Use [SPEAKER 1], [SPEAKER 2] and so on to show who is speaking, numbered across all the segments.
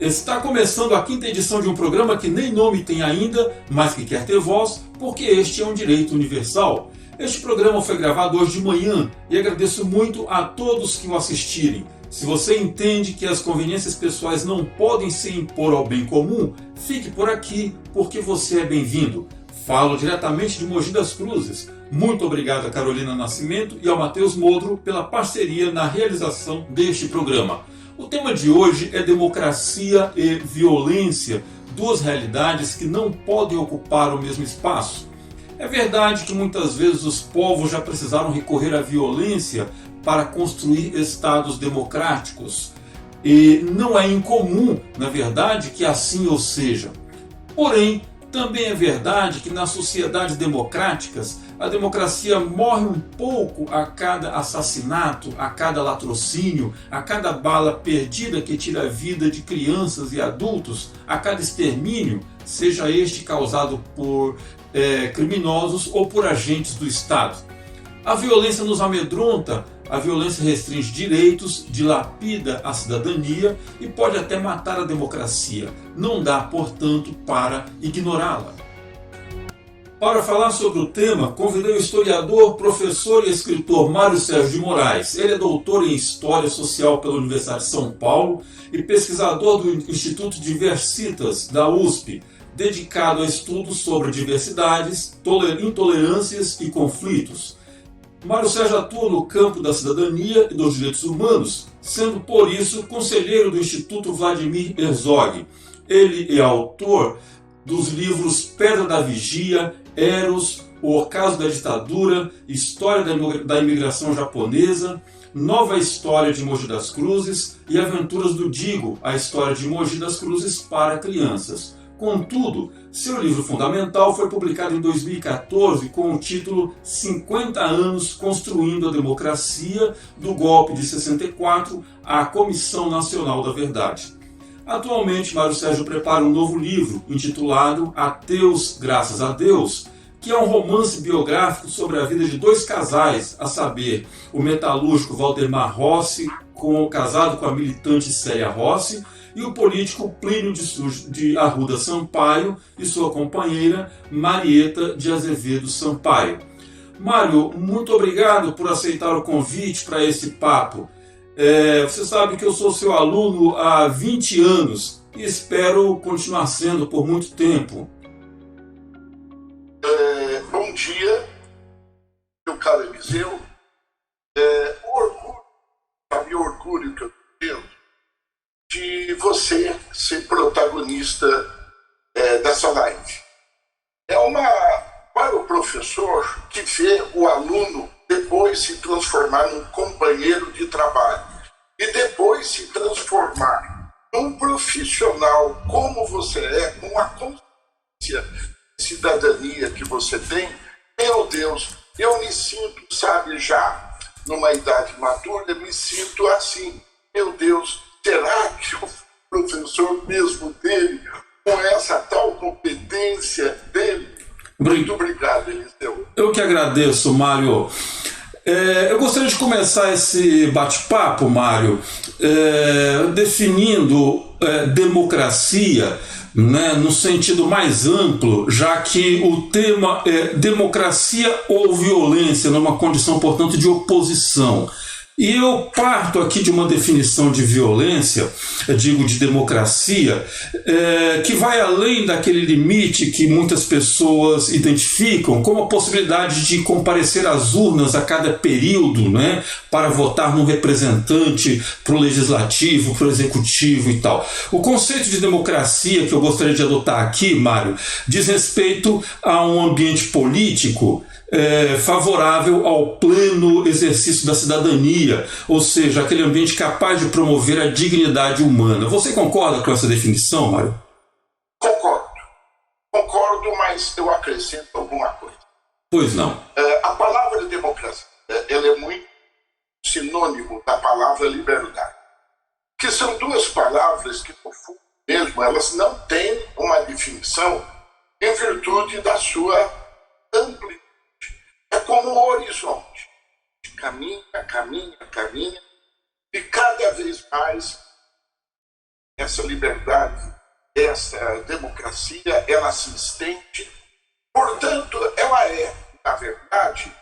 [SPEAKER 1] Está começando a quinta edição de um programa que nem nome tem ainda, mas que quer ter voz, porque este é um direito universal. Este programa foi gravado hoje de manhã e agradeço muito a todos que o assistirem. Se você entende que as conveniências pessoais não podem se impor ao bem comum, fique por aqui, porque você é bem-vindo. Falo diretamente de Mogi das Cruzes. Muito obrigado a Carolina Nascimento e ao Matheus Modro pela parceria na realização deste programa. O tema de hoje é democracia e violência, duas realidades que não podem ocupar o mesmo espaço. É verdade que muitas vezes os povos já precisaram recorrer à violência para construir estados democráticos. E não é incomum, na verdade, que assim ou seja. Porém, também é verdade que nas sociedades democráticas, a democracia morre um pouco a cada assassinato, a cada latrocínio, a cada bala perdida que tira a vida de crianças e adultos, a cada extermínio, seja este causado por criminosos ou por agentes do Estado. A violência nos amedronta, a violência restringe direitos, dilapida a cidadania e pode até matar a democracia. Não dá, portanto, para ignorá-la. Para falar sobre o tema, convidei o historiador, professor e escritor Mário Sérgio de Moraes. Ele é doutor em História Social pela Universidade de São Paulo e pesquisador do Instituto Diversitas, da USP, dedicado a estudos sobre diversidades, intolerâncias e conflitos. Mário Sérgio atua no campo da cidadania e dos direitos humanos, sendo por isso conselheiro do Instituto Vladimir Herzog. Ele é autor dos livros Pedra da Vigia, Eros, O Ocaso da Ditadura, História da Imigração Japonesa, Nova História de Mogi das Cruzes e Aventuras do Digo, a história de Mogi das Cruzes para crianças. Contudo, seu livro fundamental foi publicado em 2014 com o título 50 anos construindo a democracia, do golpe de 64 à Comissão Nacional da Verdade. Atualmente, Mário Sérgio prepara um novo livro intitulado Ateus Graças a Deus, que é um romance biográfico sobre a vida de dois casais, a saber, o metalúrgico Valdemar Rossi, casado com a militante Célia Rossi, e o político Plínio de Arruda Sampaio e sua companheira Marieta de Azevedo Sampaio. Mário, muito obrigado por aceitar o convite para esse papo. Você sabe que eu sou seu aluno há 20 anos e espero continuar sendo por muito tempo.
[SPEAKER 2] Bom dia, meu caro Eliseu. O orgulho que eu tenho de você ser protagonista dessa live. Para o professor que vê o aluno depois se transformar num companheiro de trabalho e depois se transformar num profissional como você é, com a consciência de cidadania que você tem, meu Deus, eu me sinto, sabe, já numa idade madura, me sinto assim, meu Deus, será que o professor mesmo dele, com essa tal competência dele? Muito obrigado, Eliseu.
[SPEAKER 1] Eu que agradeço, Mário. Eu gostaria de começar esse bate-papo, Mário, definindo democracia, né, no sentido mais amplo, já que o tema é democracia ou violência, numa condição, portanto, de oposição. E eu parto aqui de uma definição de violência, digo de democracia, que vai além daquele limite que muitas pessoas identificam como a possibilidade de comparecer às urnas a cada período, né, para votar num representante para o legislativo, para o executivo e tal. O conceito de democracia que eu gostaria de adotar aqui, Mário, diz respeito a um ambiente político favorável ao pleno exercício da cidadania, ou seja, aquele ambiente capaz de promover a dignidade humana. Você concorda com essa definição, Mário?
[SPEAKER 2] Concordo, mas eu acrescento alguma coisa.
[SPEAKER 1] Pois não.
[SPEAKER 2] A palavra democracia ela é muito sinônimo da palavra liberdade, que são duas palavras que, no fundo mesmo, elas não têm uma definição em virtude da sua amplitude. É como um horizonte. Caminha, e cada vez mais essa liberdade, essa democracia, ela se estende. Portanto, ela é, na verdade,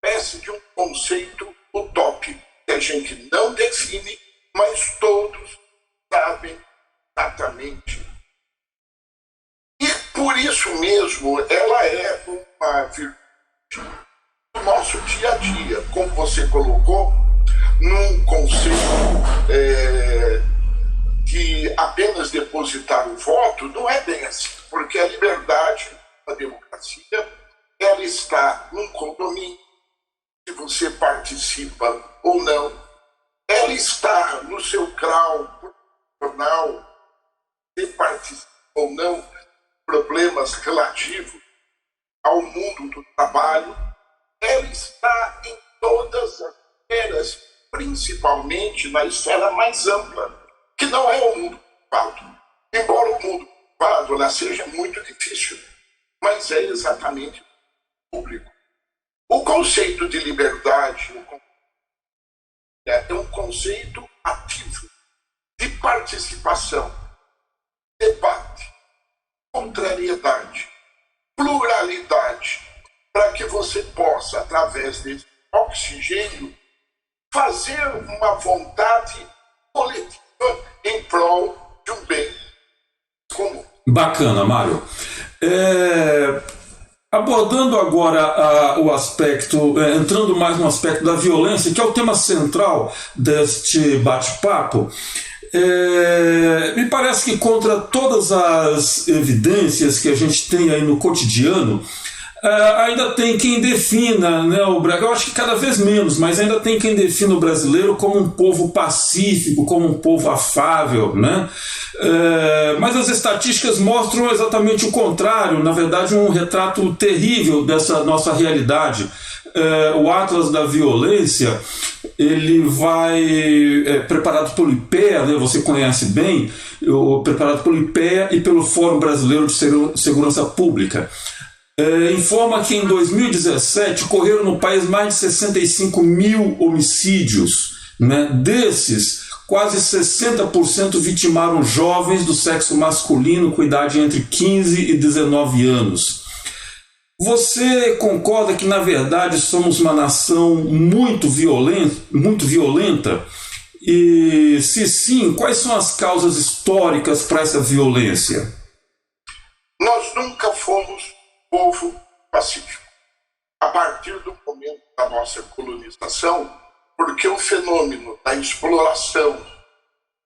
[SPEAKER 2] uma espécie de um conceito utópico, que a gente não define, mas todos sabem exatamente. E, por isso mesmo, ela é uma virtude do nosso dia a dia, como você colocou, num conceito que apenas depositar o voto não é bem assim, porque a liberdade, a democracia, ela está num condomínio, se você participa ou não, ela está no seu grau profissional, se participa ou não, problemas relativos ao mundo do trabalho, ela está em todas as esferas, principalmente na esfera mais ampla, que não é o mundo privado. Embora o mundo privado ela seja muito difícil, mas é exatamente o público. O conceito de liberdade é um conceito ativo de participação, debate, contrariedade, pluralidade, para que você possa, através desse oxigênio, fazer uma vontade coletiva em prol de um bem comum.
[SPEAKER 1] Bacana, Mário. Abordando agora o aspecto, entrando mais no aspecto da violência, que é o tema central deste bate-papo, me parece que contra todas as evidências que a gente tem aí no cotidiano, ainda tem quem defina, né, eu acho que cada vez menos, mas ainda tem quem defina o brasileiro como um povo pacífico, como um povo afável, né? Mas as estatísticas mostram exatamente o contrário, na verdade um retrato terrível dessa nossa realidade. O Atlas da Violência, ele vai preparado pelo IPEA, né, você conhece bem, preparado pelo IPEA e pelo Fórum Brasileiro de Segurança Pública. Informa que em 2017 ocorreram no país mais de 65 mil homicídios, né? Desses, quase 60% vitimaram jovens do sexo masculino com idade entre 15 e 19 anos. Você concorda que, na verdade, somos uma nação muito violenta? E, se sim, quais são as causas históricas para essa violência?
[SPEAKER 2] Nós nunca fomos povo pacífico. A partir do momento da nossa colonização, porque o fenômeno da exploração,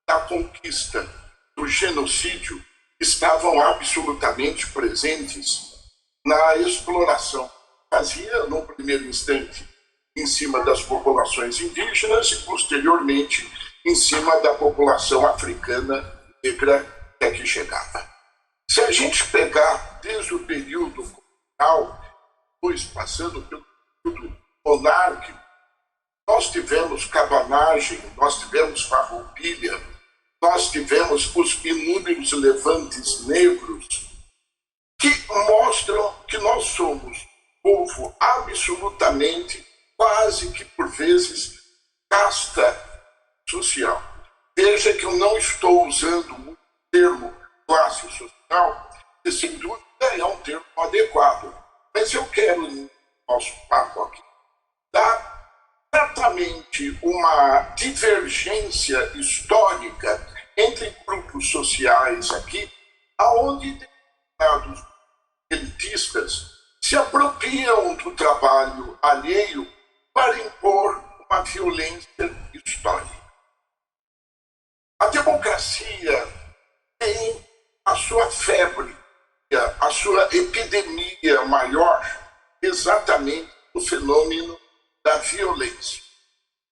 [SPEAKER 2] da conquista, do genocídio estavam absolutamente presentes na exploração. Fazia, no primeiro instante, em cima das populações indígenas e, posteriormente, em cima da população africana negra até que chegava. Se a gente pegar desde o período colonial, depois passando pelo período monárquico, nós tivemos cabanagem, nós tivemos farroupilha, nós tivemos os inúmeros levantes negros, que mostram que nós somos povo absolutamente, quase que por vezes, casta social. Veja que eu não estou usando o termo classe social, que sem dúvida é um termo adequado. Mas eu quero, no nosso papo aqui, dar exatamente uma divergência histórica entre grupos sociais aqui, aonde determinados elitistas se apropriam do trabalho alheio para impor uma violência histórica. A democracia tem a sua febre, a sua epidemia maior, exatamente o fenômeno da violência.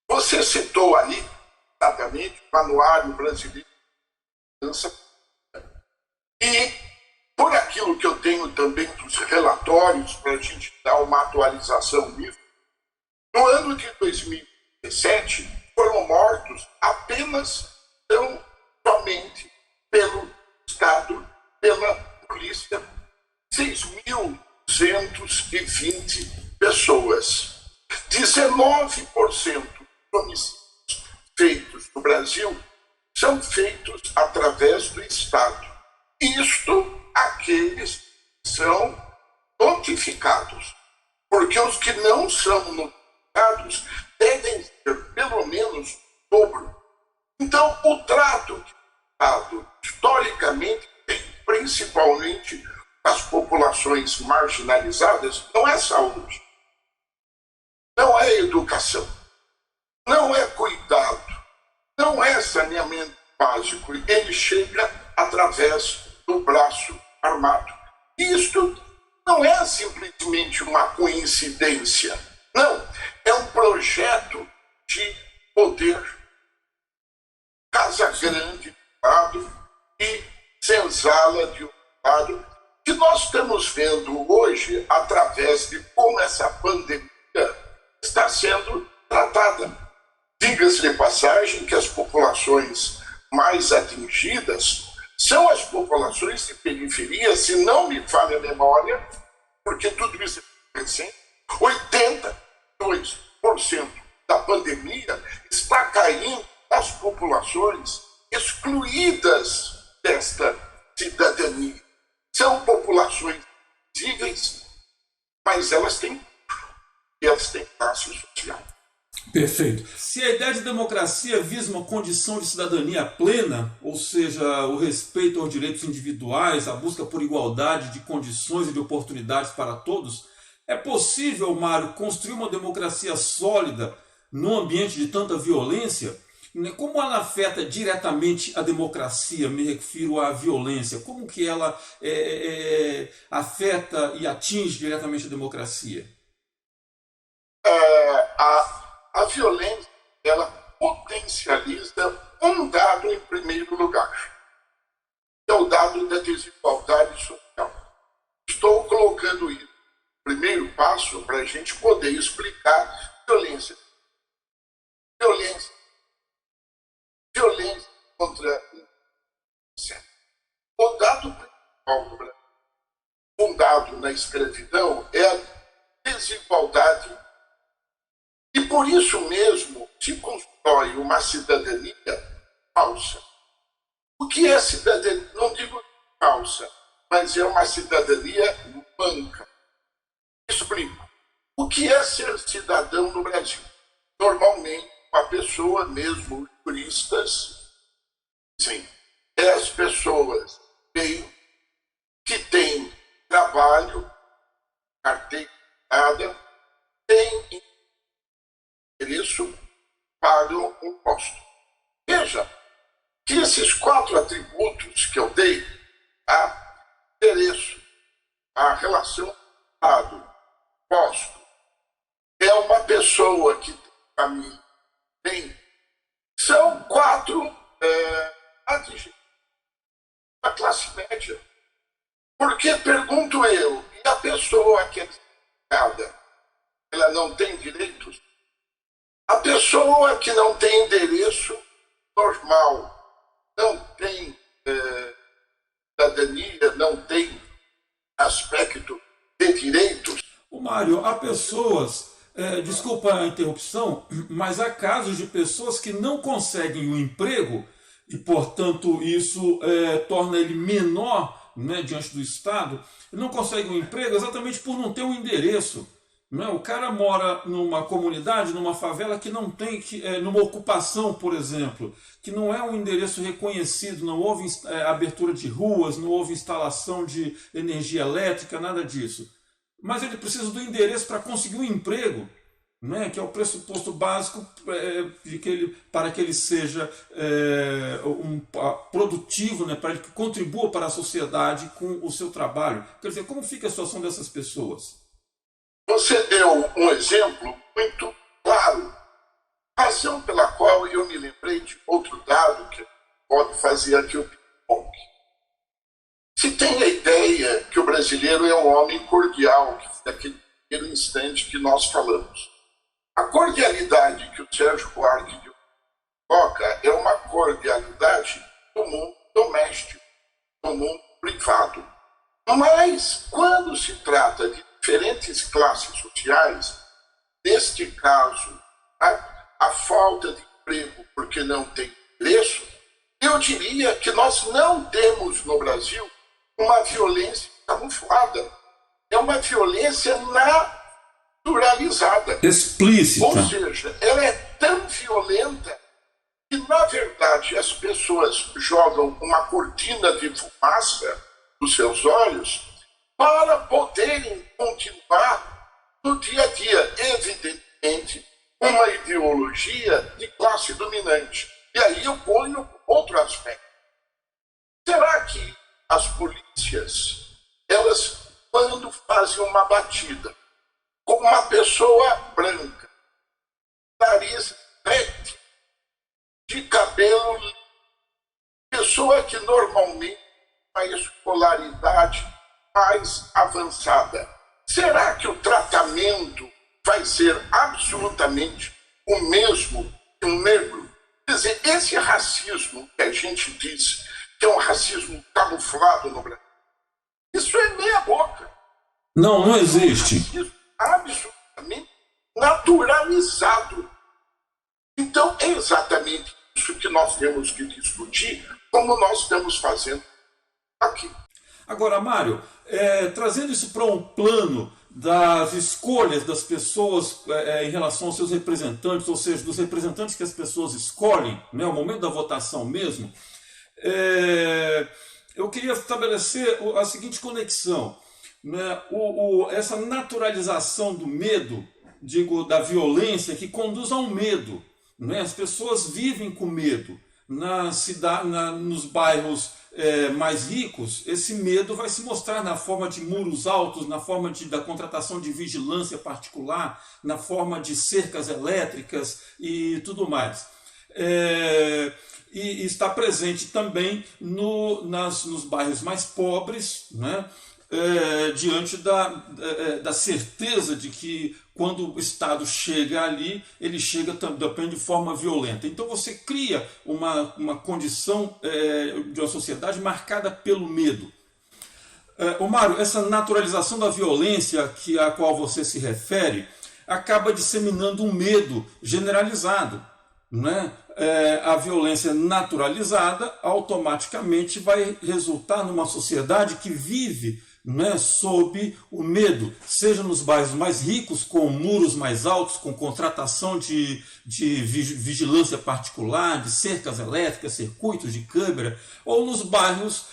[SPEAKER 2] Você citou ali, exatamente, o Anuário Brasileiro de Segurança. E, por aquilo que eu tenho também dos relatórios, para a gente dar uma atualização nisso, no ano de 2017, foram mortos apenas, tão somente, pelo Estado, pela polícia, 6.220 pessoas. 19% dos homicídios feitos no Brasil são feitos através do Estado. Isto, aqueles que são notificados, porque os que não são notificados devem ser pelo menos o dobro. Então, o trato que o Estado, historicamente, tem, principalmente as populações marginalizadas, não é saúde, não é educação, não é cuidado, não é saneamento básico. Ele chega através do braço armado. Isto não é simplesmente uma coincidência, não, é um projeto de poder. Casa Grande de um lado e Senzala de outro lado, que nós estamos vendo hoje através de como essa pandemia está sendo tratada. Diga-se de passagem que as populações mais atingidas são as populações de periferia, se não me falha a memória, porque tudo isso é recente, 82% da pandemia está caindo nas populações excluídas desta cidadania. São populações visíveis, mas elas têm classe social.
[SPEAKER 1] Perfeito. Se a ideia de democracia visa uma condição de cidadania plena, ou seja, o respeito aos direitos individuais, a busca por igualdade de condições e de oportunidades para todos, é possível, Mário, construir uma democracia sólida num ambiente de tanta violência? Como ela afeta diretamente a democracia? Me refiro à violência. Como que ela afeta e atinge diretamente a democracia?
[SPEAKER 2] A violência, ela potencializa um dado em primeiro lugar, que é o dado da desigualdade social. Estou colocando isso no primeiro passo para a gente poder explicar violência. Violência contra o dado principal do Brasil, fundado na escravidão, é a desigualdade. E por isso mesmo se constrói uma cidadania falsa. O que é cidadania? Não digo falsa, mas é uma cidadania manca. Explico. O que é ser cidadão no Brasil? Normalmente, uma pessoa, mesmo os juristas, sim, é as pessoas que têm trabalho, carteira, têm isso, pagam imposto. Veja que esses 4 atributos que eu dei, endereço, a relação Estado, imposto, é uma pessoa que tem família, são 4 adjetivos da classe média. Porque, pergunto eu, e a pessoa que é desempregada, ela não tem direitos? A pessoa que não tem endereço normal, não tem cidadania, não tem aspecto de direitos.
[SPEAKER 1] O Mário, há pessoas, desculpa a interrupção, mas há casos de pessoas que não conseguem um emprego e, portanto, isso torna ele menor, né, diante do Estado, não consegue um emprego exatamente por não ter um endereço. Não, o cara mora numa comunidade, numa favela que não tem, numa ocupação, por exemplo, que não é um endereço reconhecido, não houve abertura de ruas, não houve instalação de energia elétrica, nada disso. Mas ele precisa do endereço para conseguir um emprego, né, que é o pressuposto básico para que ele seja produtivo, né, para que contribua para a sociedade com o seu trabalho. Quer dizer, como fica a situação dessas pessoas?
[SPEAKER 2] Você deu um exemplo muito claro, razão pela qual eu me lembrei de outro dado que pode fazer aqui o ping-pong. Se tem a ideia que o brasileiro é um homem cordial, naquele primeiro instante que nós falamos. A cordialidade que o Sérgio Buarque coloca é uma cordialidade do mundo doméstico, do mundo privado. Mas, quando se trata de diferentes classes sociais, neste caso, a falta de emprego porque não tem preço, eu diria que nós não temos no Brasil uma violência camuflada. É uma violência naturalizada.
[SPEAKER 1] Explícita.
[SPEAKER 2] Ou seja, ela é tão violenta que, na verdade, as pessoas jogam uma cortina de fumaça dos seus olhos para poderem continuar no dia a dia. Evidentemente, uma ideologia de classe dominante. E aí eu ponho outro aspecto. Será que as polícias, elas, quando fazem uma batida com uma pessoa branca, nariz reto, de cabelo, pessoa que normalmente tem uma escolaridade mais avançada, será que o tratamento vai ser absolutamente o mesmo que um negro? Quer dizer, esse racismo que a gente diz que é um racismo camuflado no Brasil, isso é meia boca.
[SPEAKER 1] Não existe.
[SPEAKER 2] É um racismo absolutamente naturalizado. Então, é exatamente isso que nós temos que discutir, como nós estamos fazendo aqui.
[SPEAKER 1] Agora, Mário, trazendo isso para um plano das escolhas das pessoas em relação aos seus representantes, ou seja, dos representantes que as pessoas escolhem, né, o momento da votação mesmo, eu queria estabelecer a seguinte conexão, né, essa naturalização do medo, da violência, que conduz ao medo. Né? As pessoas vivem com medo. Nos bairros mais ricos, esse medo vai se mostrar na forma de muros altos, na forma da contratação de vigilância particular, na forma de cercas elétricas e tudo mais. E está presente também nos bairros mais pobres, né? Diante da certeza de que quando o Estado chega ali, ele chega também de forma violenta. Então você cria uma condição de uma sociedade marcada pelo medo. Mário, essa naturalização da violência a qual você se refere acaba disseminando um medo generalizado. Né? A violência naturalizada automaticamente vai resultar numa sociedade que vive, né, sob o medo, seja nos bairros mais ricos, com muros mais altos, com contratação de vigilância particular, de cercas elétricas, circuitos de câmera, ou nos bairros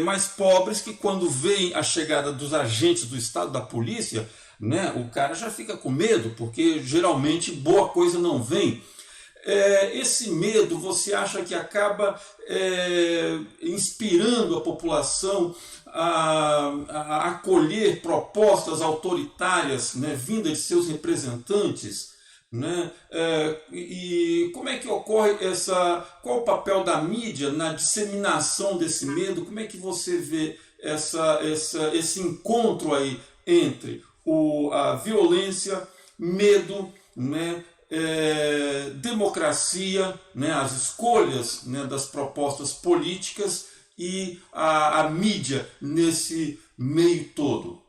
[SPEAKER 1] mais pobres, que quando veem a chegada dos agentes do Estado, da polícia, né, o cara já fica com medo, porque geralmente boa coisa não vem. Esse medo, você acha que acaba inspirando a população a acolher propostas autoritárias, né, vindas de seus representantes? Né? E como é que ocorre qual o papel da mídia na disseminação desse medo? Como é que você vê esse encontro aí entre a violência, medo, né, democracia, né, as escolhas, né, das propostas políticas e a mídia nesse meio todo?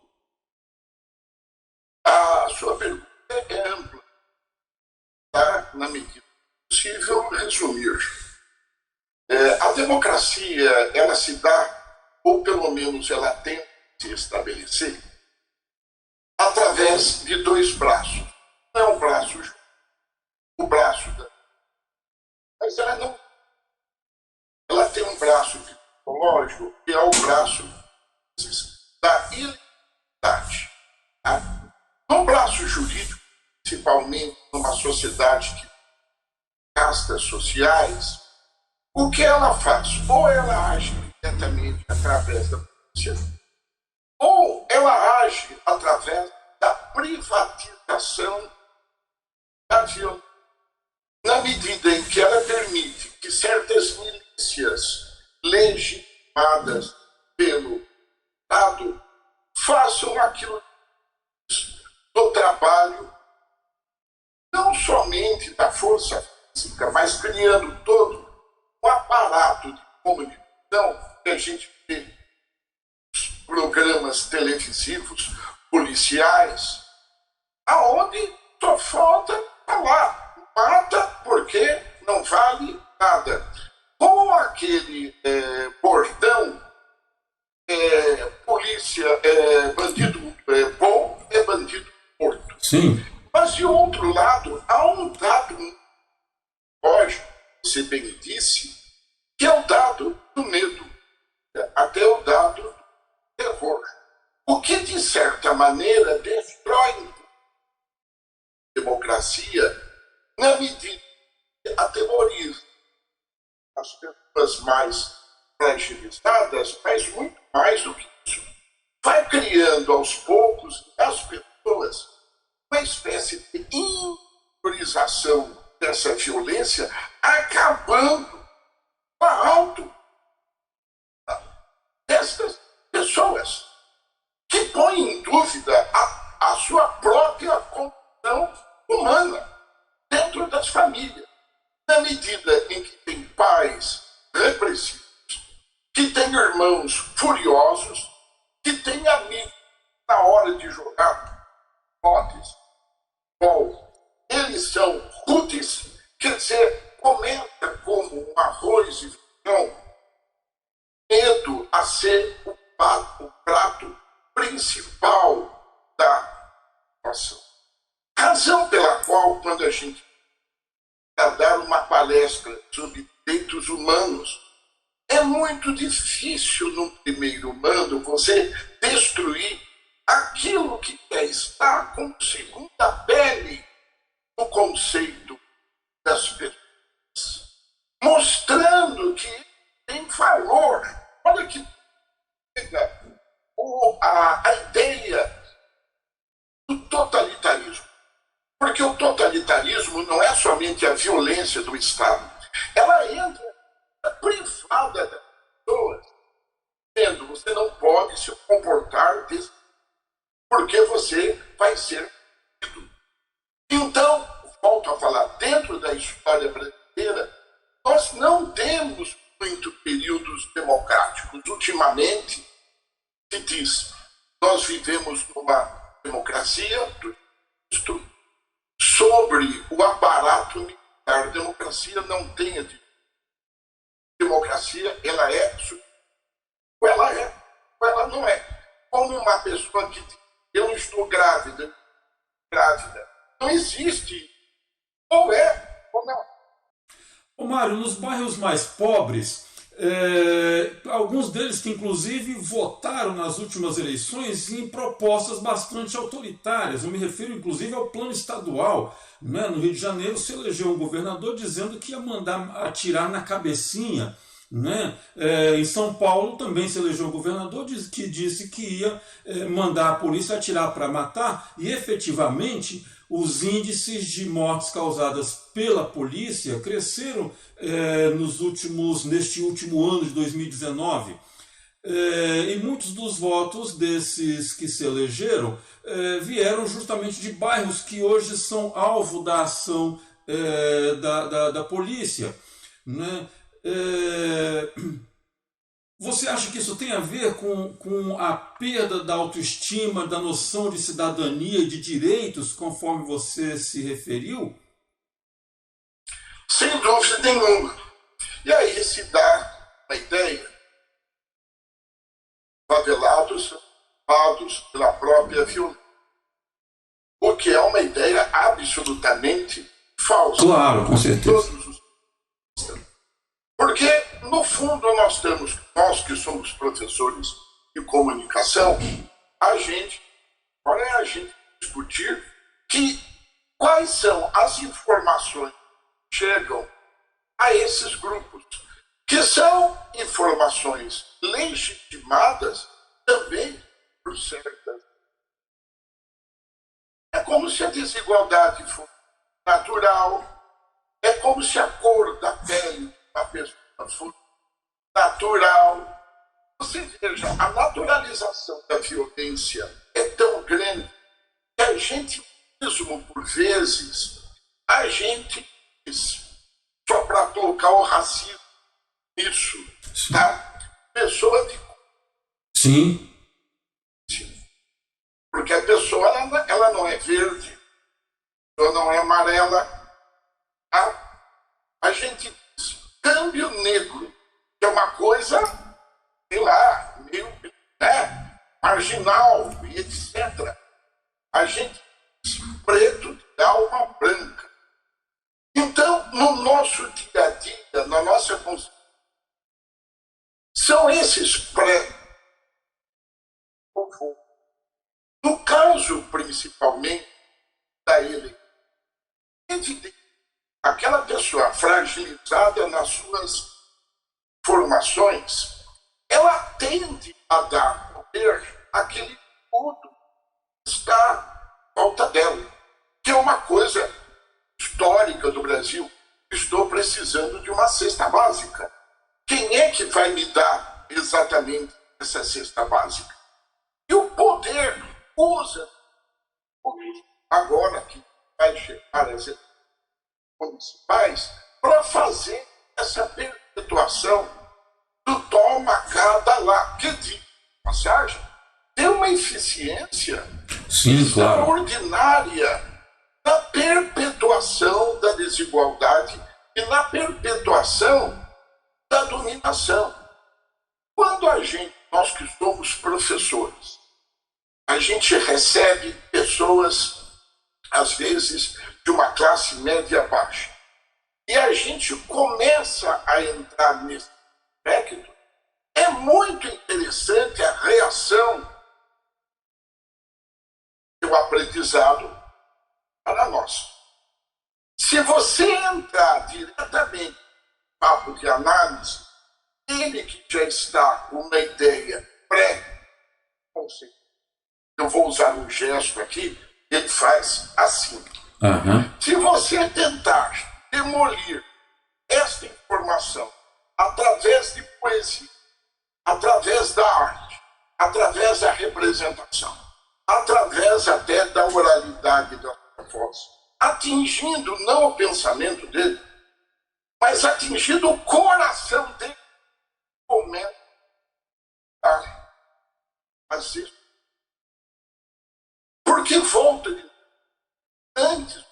[SPEAKER 2] A sua pergunta é ampla, tá? Na medida possível resumir. A democracia, ela se dá, ou pelo menos ela tenta se estabelecer, através de dois braços. Não é um braço, o braço da... Mas ela não... Ela tem um braço psicológico, que é o braço da ilegalidade. Tá? No braço jurídico, principalmente numa sociedade que tem castas sociais, o que ela faz? Ou ela age diretamente através da polícia, ou ela age através da privatização da violência, na medida em que ela permite que certas milícias legitimadas pelo Estado façam aquilo do trabalho, não somente da força física, mas criando todo um aparato de comunicação que a gente vê nos programas televisivos, policiais, aonde só falta falar, mata porque não vale nada. com aquele bordão, polícia bandido bom é bandido morto.
[SPEAKER 1] Sim.
[SPEAKER 2] Mas, de outro lado, há um dado lógico, você bem disse, que é o dado do medo, até o dado do terror. O que, de certa maneira, destrói a democracia na medida que aterroriza as pessoas mais fragilizadas, mas muito mais do que isso. Vai criando aos poucos as pessoas uma espécie de interiorização dessa violência, acabando com a auto dessas pessoas, que põem em dúvida a sua própria condição humana dentro das famílias, na medida em que tem pais repressivos, que tem irmãos furiosos, que tem amigos na hora de jogar potes, bom, eles são rudes, quer dizer, começa como um arroz e feijão, medo a ser o prato principal da situação. Razão pela qual, quando a gente vai dar uma palestra sobre direitos humanos, é muito difícil, no primeiro momento, você destruir aquilo que está como segunda pele no conceito das pessoas, mostrando que tem valor. Olha que a ideia do totalitarismo. Porque o totalitarismo não é somente a violência do Estado. Ela entra privada das pessoas, dizendo: você não pode se comportar desse, porque você vai ser punido. Então, volto a falar, dentro da história brasileira, nós não temos muito períodos democráticos. Ultimamente, se diz, nós vivemos numa democracia sobre o aparato militar. A democracia não tem a democracia, ela é, ou ela é, ou ela não é. Como uma pessoa que diz: eu estou grávida. Não existe. Ou é, ou não.
[SPEAKER 1] Ô Mário, nos bairros mais pobres, alguns deles que inclusive votaram nas últimas eleições em propostas bastante autoritárias. Eu me refiro inclusive ao plano estadual. Né? No Rio de Janeiro se elegeu um governador dizendo que ia mandar atirar na cabecinha. Né? Em São Paulo também se elegeu um governador que disse que ia mandar a polícia atirar para matar, e efetivamente os índices de mortes causadas pela polícia cresceram neste último ano de 2019. E muitos dos votos desses que se elegeram vieram justamente de bairros que hoje são alvo da ação da polícia. Né? Você acha que isso tem a ver com a perda da autoestima, da noção de cidadania e de direitos, conforme você se referiu?
[SPEAKER 2] Sem dúvida nenhuma. E aí se dá uma ideia: favelados ocupados pela própria violência, o que é uma ideia absolutamente falsa.
[SPEAKER 1] Claro, com certeza.
[SPEAKER 2] Porque, no fundo, nós que somos professores de comunicação, a gente discutir quais são as informações que chegam a esses grupos, que são informações legitimadas também por certas. É como se a desigualdade fosse natural, é como se a cor da pele a pessoa fosse natural. Você veja, a naturalização da violência é tão grande que a gente mesmo, por vezes, só para colocar o racismo nisso, tá? Pessoa de...
[SPEAKER 1] Sim.
[SPEAKER 2] Porque a pessoa, ela não é verde, ela não é amarela, tá? A gente diz: câmbio negro, que é uma coisa, sei lá, meio, né, marginal e etc. A gente preto de alma branca. Então, no nosso dia a dia, na nossa consciência, são esses pré. No caso, principalmente, da eleição, aquela pessoa fragilizada nas suas formações, ela tende a dar poder àquele tudo que está à volta dela, que é uma coisa histórica do Brasil. Estou precisando de uma cesta básica. Quem é que vai me dar exatamente essa cesta básica? E o poder usa, agora que vai chegar as eleições municipais, para fazer essa perpetuação do toma cá, dá lá, que de passagem tem uma eficiência extraordinária na perpetuação da desigualdade e na perpetuação da dominação. Quando nós que somos professores, a gente recebe pessoas, às vezes, de uma classe média baixa, e a gente começa a entrar nesse aspecto, é muito interessante a reação do aprendizado para nós. Se você entrar diretamente no papo de análise, ele que já está com uma ideia pré-concebida, eu vou usar um gesto aqui, ele faz assim. Se você tentar demolir esta informação através de poesia, através da arte, através da representação, através até da oralidade da sua voz, atingindo não o pensamento dele, mas atingindo o coração dele, começa a fazer. Porque volta de antes,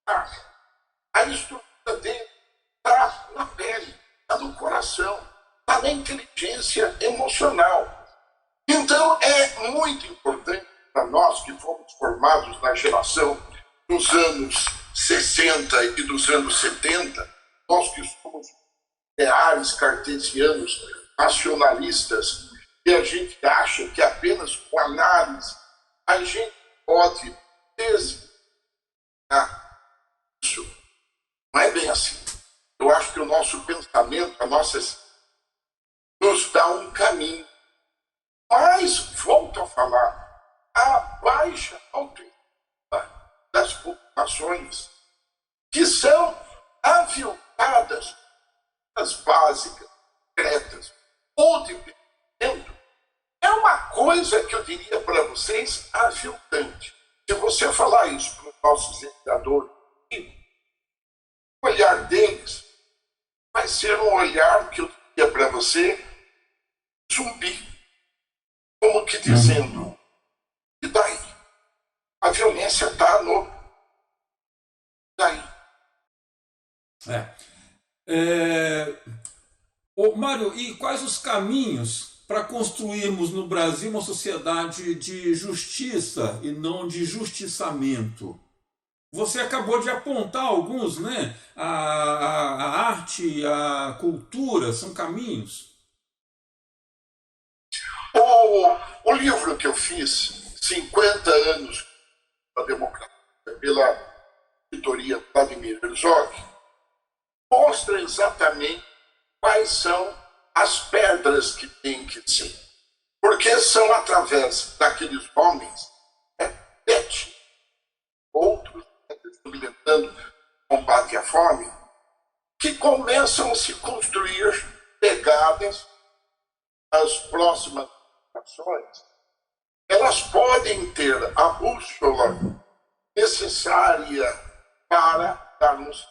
[SPEAKER 2] a estrutura dele está na pele, está no coração, está na inteligência emocional. Então é muito importante para nós que fomos formados na geração dos anos 60 e dos anos 70, nós que somos nucleares, cartesianos, nacionalistas, e a gente acha que apenas com análise a gente pode designar isso. Não é bem assim. Eu acho que o nosso pensamento, a nossa nos dá um caminho. Mas, volto a falar, a baixa autoestima das populações que são aviltadas das básicas, secretas, ou de pensamento, é uma coisa que eu diria para vocês aviltante. Se você falar isso para os nossos educadores, o olhar deles vai ser um olhar que eu diria para você zumbi. Como que dizendo, e daí? A violência está no... daí?
[SPEAKER 1] Ô, Mário, e quais os caminhos para construirmos no Brasil uma sociedade de justiça e não de justiçamento? Você acabou de apontar alguns, né? A arte, a cultura são caminhos.
[SPEAKER 2] O livro que eu fiz, 50 anos da democracia, pela editoria Vladimir Herzog, mostra exatamente quais são as pedras que tem que ser. Porque são através daqueles homens, outros, experimentando combate à fome, que começam a se construir pegadas às próximas gerações. Elas podem ter a bússola necessária para darmos.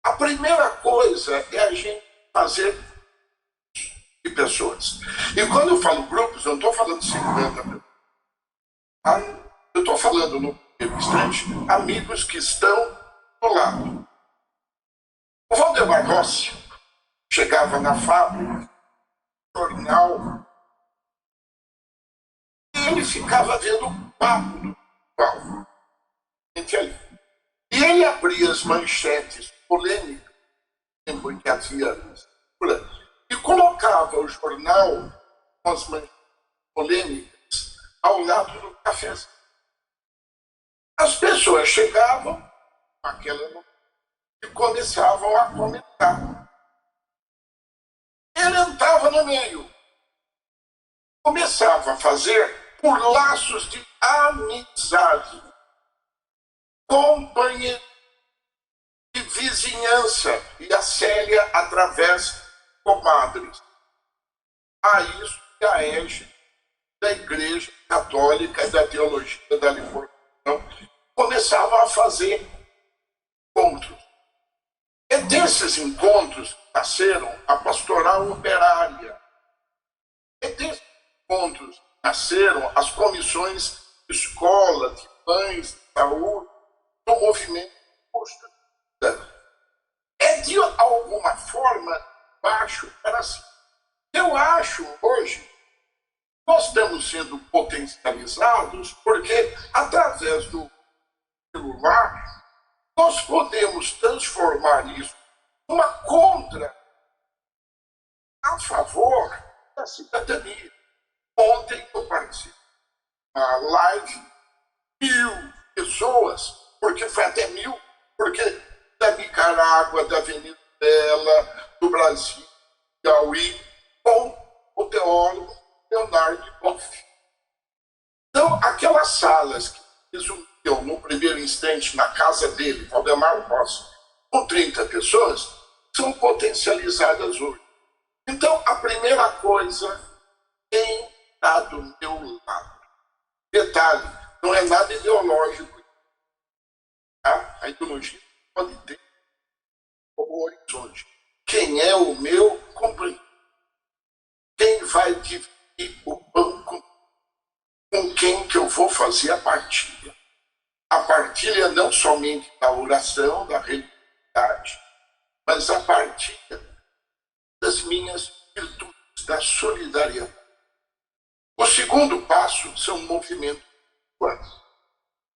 [SPEAKER 2] A primeira coisa é a gente fazer de pessoas. E quando eu falo grupos, eu não estou falando de 50 pessoas. Eu estou falando, no instante, amigos que estão do lado. O Valdemar seu Anócio chegava na fábrica, jornal, e ele ficava vendo o papo do Paulo. E ele abria as manchetes polêmicas, tempo em que havia, e colocava o jornal com as manchetes polêmicas ao lado do cafezinho. As pessoas chegavam com aquela e começavam a comentar. Ele entrava no meio, começava a fazer por laços de amizade, companhia de vizinhança, e a Célia através de comadres. A isso que a égide da Igreja Católica e da Teologia da Libertação começavam a fazer encontros. E desses encontros nasceram a pastoral operária. E desses encontros nasceram as comissões de escola, de mães, de saúde, do movimento de é de alguma forma baixo para cima. Eu acho hoje nós estamos sendo potencializados porque através do celular nós podemos transformar isso numa contra a favor da cidadania. Ontem eu participei de uma live, 1.000 pessoas, porque foi até 1.000, porque da Nicarágua, da Venezuela, do Brasil, da Piauí, com o teólogo Leonardo Boff. Então, aquelas salas que resumiam no primeiro instante na casa dele, Valdemar Rossi, com 30 pessoas, são potencializadas hoje. Então, a primeira coisa, quem está do meu lado? Detalhe, não é nada ideológico. Tá? A ideologia pode ter como horizonte. Quem é o meu companheiro? Quem vai dividir o pão com quem que eu vou fazer a partilha? A partilha não somente da oração, da religiosidade, mas a partilha das minhas virtudes, da solidariedade. O segundo passo são movimentos urbanos.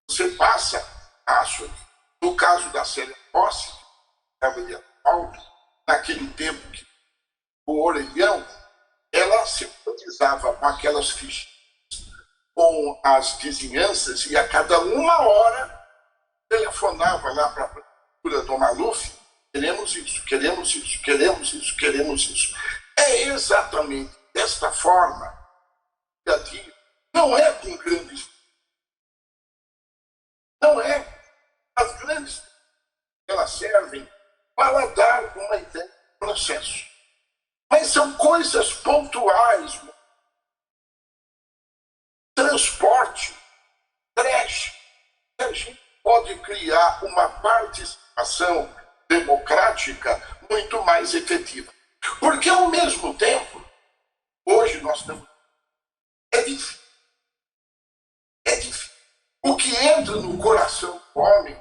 [SPEAKER 2] Você passa passo. No caso da Célia Rossi, naquele tempo que o orelhão, ela simpatizava com aquelas fichas com as vizinhanças e a cada uma hora telefonava lá para a prefeitura do Maluf: queremos isso, queremos isso, queremos isso, queremos isso. É exatamente desta forma que a dia não é com grandes. Não é. As grandes elas servem para dar uma ideia do processo. Mas são coisas pontuais. Transporte, creche. A gente pode criar uma participação democrática muito mais efetiva. Porque, ao mesmo tempo, hoje nós estamos... É difícil. É difícil. O que entra no coração do homem,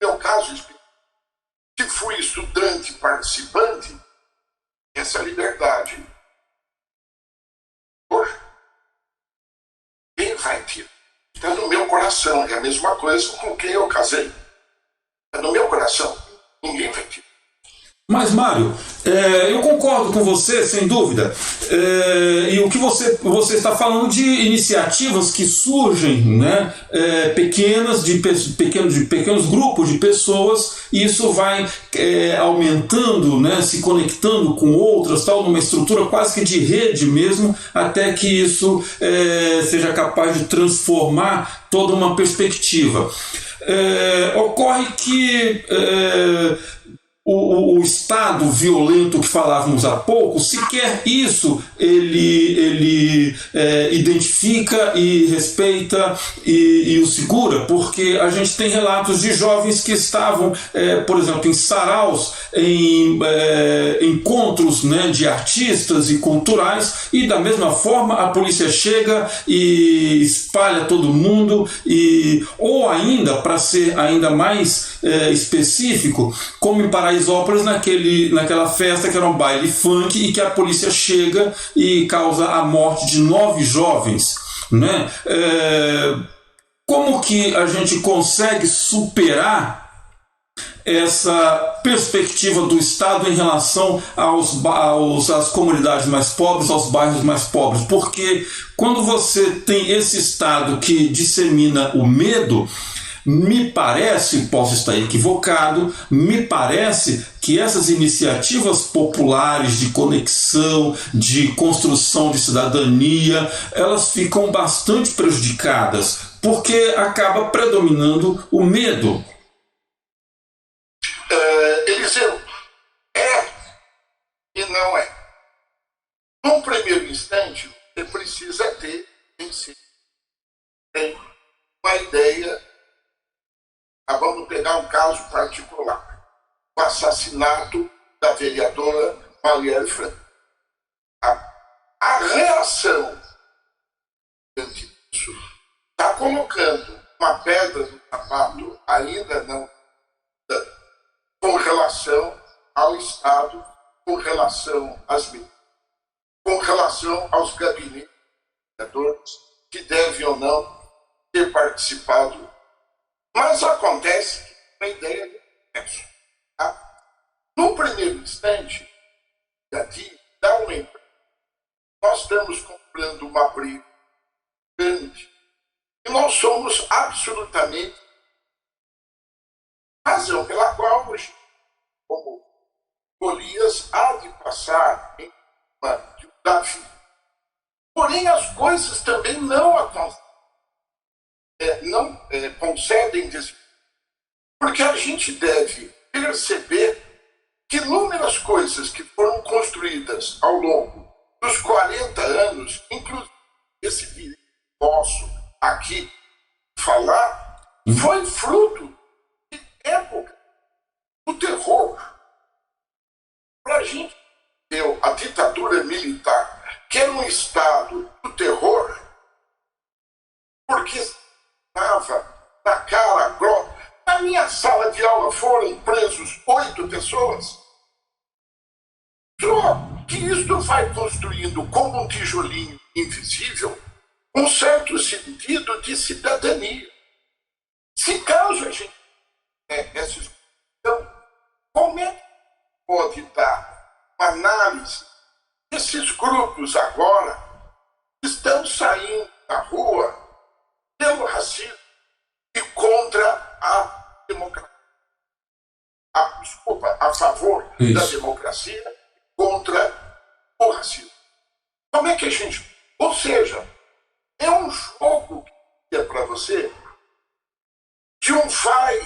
[SPEAKER 2] no meu caso, que fui estudante participante, essa liberdade. Poxa, quem vai tirar? Está no meu coração. É a mesma coisa com quem eu casei. Está no meu coração. Ninguém vai tirar.
[SPEAKER 1] Mas, Mário, eu concordo com você, sem dúvida. E o que você está falando de iniciativas que surgem, né, pequenos grupos de pessoas, e isso vai aumentando, né, se conectando com outras, tal, numa estrutura quase que de rede mesmo, até que isso seja capaz de transformar toda uma perspectiva. Ocorre que o estado violento que falávamos há pouco, sequer isso ele identifica e respeita e o segura, porque a gente tem relatos de jovens que estavam, por exemplo, em saraus, em encontros, né, de artistas e culturais, e da mesma forma a polícia chega e espalha todo mundo, ou ainda, para ser ainda mais específico, como em Paraisópolis, naquela festa que era um baile funk e que a polícia chega e causa a morte de 9 jovens, né? Como que a gente consegue superar essa perspectiva do Estado em relação às comunidades mais pobres, aos bairros mais pobres? Porque quando você tem esse Estado que dissemina o medo, me parece, posso estar equivocado, me parece que essas iniciativas populares de conexão, de construção de cidadania, elas ficam bastante prejudicadas, porque acaba predominando o medo.
[SPEAKER 2] Eliseu, é e não é. Num primeiro instante, você precisa ter em si uma ideia. Vamos pegar um caso particular: o assassinato da vereadora Marielle Franco. A reação diante disso está colocando uma pedra no sapato, ainda não, com relação ao Estado, com relação às medidas, com relação aos gabinetes que devem ou não ter participado. Mas acontece que uma ideia de processo. No primeiro instante, aqui dá uma impressão. Nós estamos comprando uma briga grande e nós somos absolutamente razão pela qual hoje, como Golias, há de passar em uma de Davi. Porém, as coisas também não acontecem. Não concedem desvio. Porque a gente deve perceber que inúmeras coisas que foram construídas ao longo dos 40 anos, inclusive esse vídeo que posso aqui falar, foi fruto de época do terror. Para a gente deu a ditadura militar, que era um estado do terror, porque estava na cara grossa. Na minha sala de aula foram presos 8 pessoas. Só que isto vai construindo como um tijolinho invisível um certo sentido de cidadania. Se caso a gente essa discussão, como é que pode dar uma análise desses grupos agora que estão saindo da rua pelo racismo e contra a democracia. A favor da democracia e contra o racismo. Como é que a gente... Ou seja, é um jogo que é para você de um vai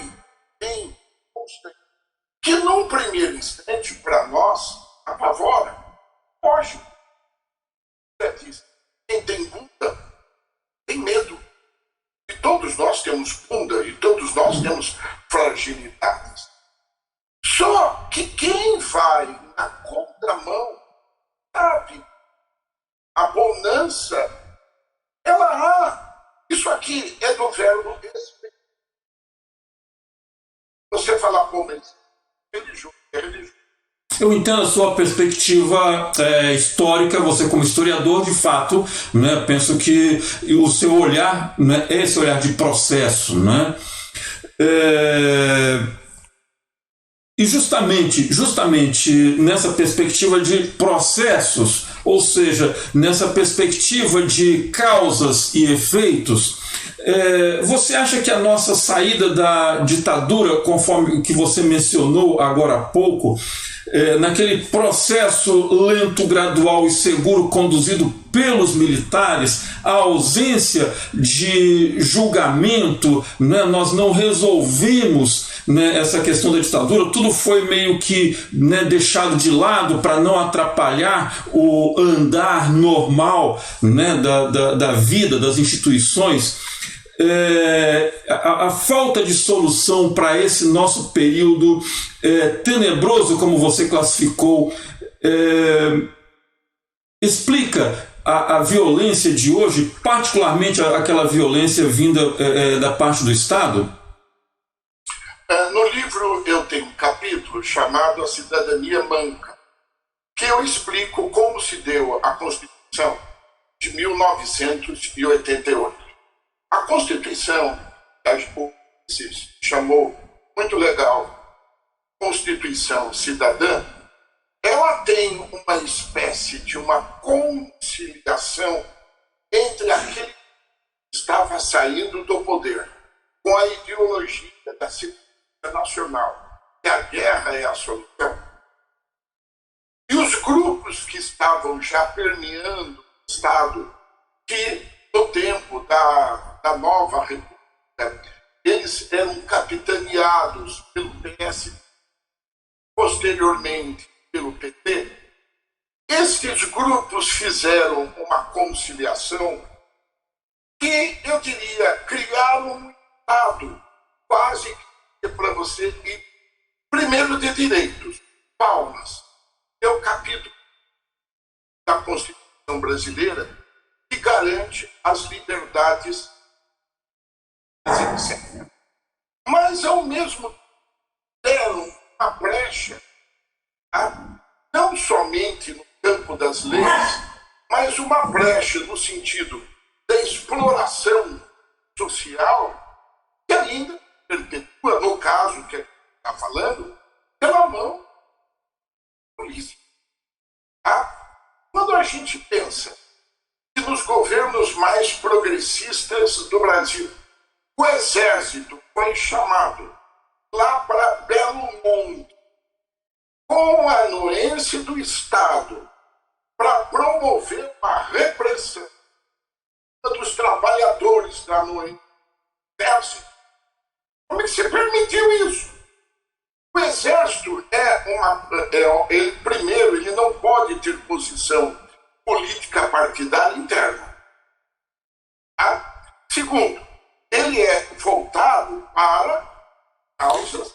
[SPEAKER 2] em constante, que num primeiro instante para nós apavora. Hoje, quem tem bunda tem medo. E todos nós temos bunda e todos nós temos fragilidades. Só que quem vai na contramão, sabe, a bonança, ela há. Isso aqui é do verbo respeito. Você fala, pô, mas religioso, é religioso.
[SPEAKER 1] Eu entendo a sua perspectiva histórica, você como historiador, de fato, né, penso que o seu olhar, né, é esse olhar de processo, né? E justamente nessa perspectiva de processos, ou seja, nessa perspectiva de causas e efeitos, você acha que a nossa saída da ditadura, conforme o que você mencionou agora há pouco, naquele processo lento, gradual e seguro conduzido pelos militares, a ausência de julgamento, né, nós não resolvemos, né, essa questão da ditadura, tudo foi meio que, né, deixado de lado para não atrapalhar o andar normal, né, da vida, das instituições. A falta de solução para esse nosso período tenebroso, como você classificou, explica a violência de hoje, particularmente aquela violência vinda da parte do Estado?
[SPEAKER 2] No livro eu tenho um capítulo chamado A Cidadania Manca, que eu explico como se deu a Constituição de 1988. A Constituição, se chamou, muito legal, Constituição Cidadã, ela tem uma espécie de uma conciliação entre aquele que estava saindo do poder com a ideologia da segurança nacional, que a guerra é a solução, e os grupos que estavam já permeando o Estado, que no tempo da nova República, eles eram capitaneados pelo PSD, posteriormente pelo PT. Esses grupos fizeram uma conciliação que, eu diria, criaram um Estado quase que para você ir primeiro de direitos. Palmas. É o capítulo da Constituição brasileira que garante as liberdades. Mas, ao mesmo tempo, deram uma brecha, não somente no campo das leis, mas uma brecha no sentido da exploração social, que ainda perpetua, no caso que a gente está falando, pela mão da polícia. Quando a gente pensa que nos governos mais progressistas do Brasil, o Exército foi chamado lá para Belo Monte, com a anuência do Estado, para promover a repressão dos trabalhadores da anuência do Exército. Como é que se permitiu isso? O Exército ele, primeiro, ele não pode ter posição política partidária interna. Segundo, ele é voltado para causas...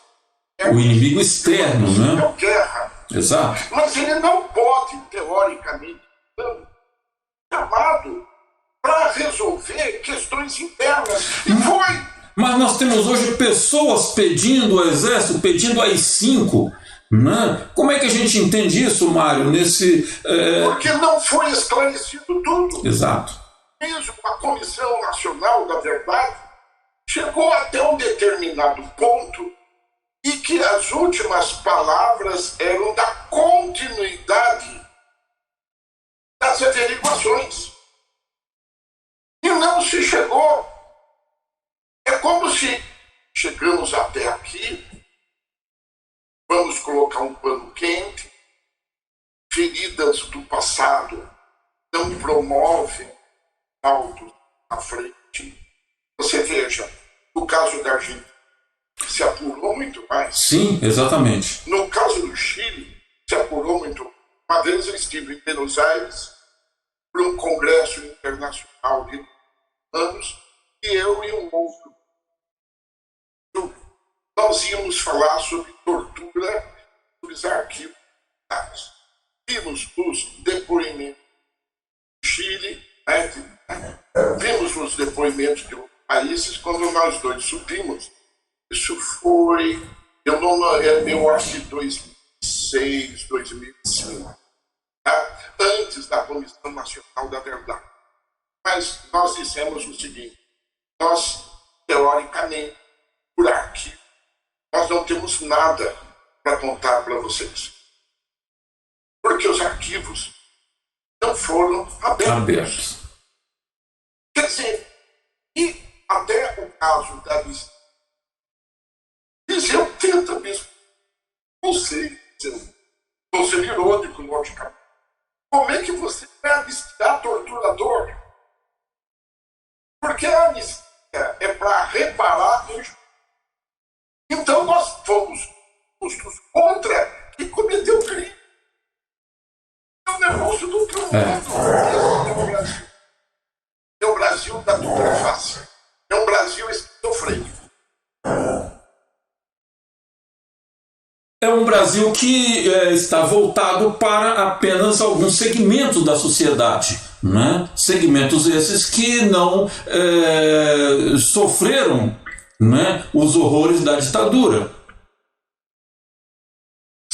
[SPEAKER 1] O inimigo externo, né?
[SPEAKER 2] Guerra.
[SPEAKER 1] Exato.
[SPEAKER 2] Mas ele não pode, teoricamente, ser chamado para resolver questões internas. E foi.
[SPEAKER 1] Mas nós temos hoje pessoas pedindo ao Exército, pedindo AI-5, né? Como é que a gente entende isso, Mário,
[SPEAKER 2] Porque não foi esclarecido tudo.
[SPEAKER 1] Exato.
[SPEAKER 2] Mesmo a Comissão Nacional da Verdade chegou até um determinado ponto e que as últimas palavras eram da continuidade das averiguações. E não se chegou. É como se chegamos até aqui, vamos colocar um pano quente, feridas do passado não promovem alto à frente. Você veja, no caso da Argentina, se apurou muito mais.
[SPEAKER 1] Sim, exatamente.
[SPEAKER 2] No caso do Chile, se apurou muito mais. Uma vez eu estive em Buenos Aires para um congresso internacional de anos e eu e um outro. Nós íamos falar sobre tortura nos arquivos. Vimos os depoimentos do Chile, vimos os depoimentos de outros países. Quando nós dois subimos, isso foi, eu acho que 2006, 2005, antes da Comissão Nacional da Verdade. Mas nós dissemos o seguinte: nós, teoricamente, por aqui, nós não temos nada para contar para vocês. Porque os arquivos não foram abertos. Quer dizer, e até o caso da Viseu tenta mesmo. Não sei, vou ser irônico, logicamente. Como é que você vai anistiar torturador? Porque a anistia é para reparar o injusto. Então nós fomos justos contra quem cometeu o crime. É um negócio do outro mundo. É o Brasil da dupla face. É um Brasil esquizofrênico.
[SPEAKER 1] É um Brasil que está voltado para apenas alguns segmentos da sociedade, né? Segmentos esses que não sofreram, né, os horrores da ditadura.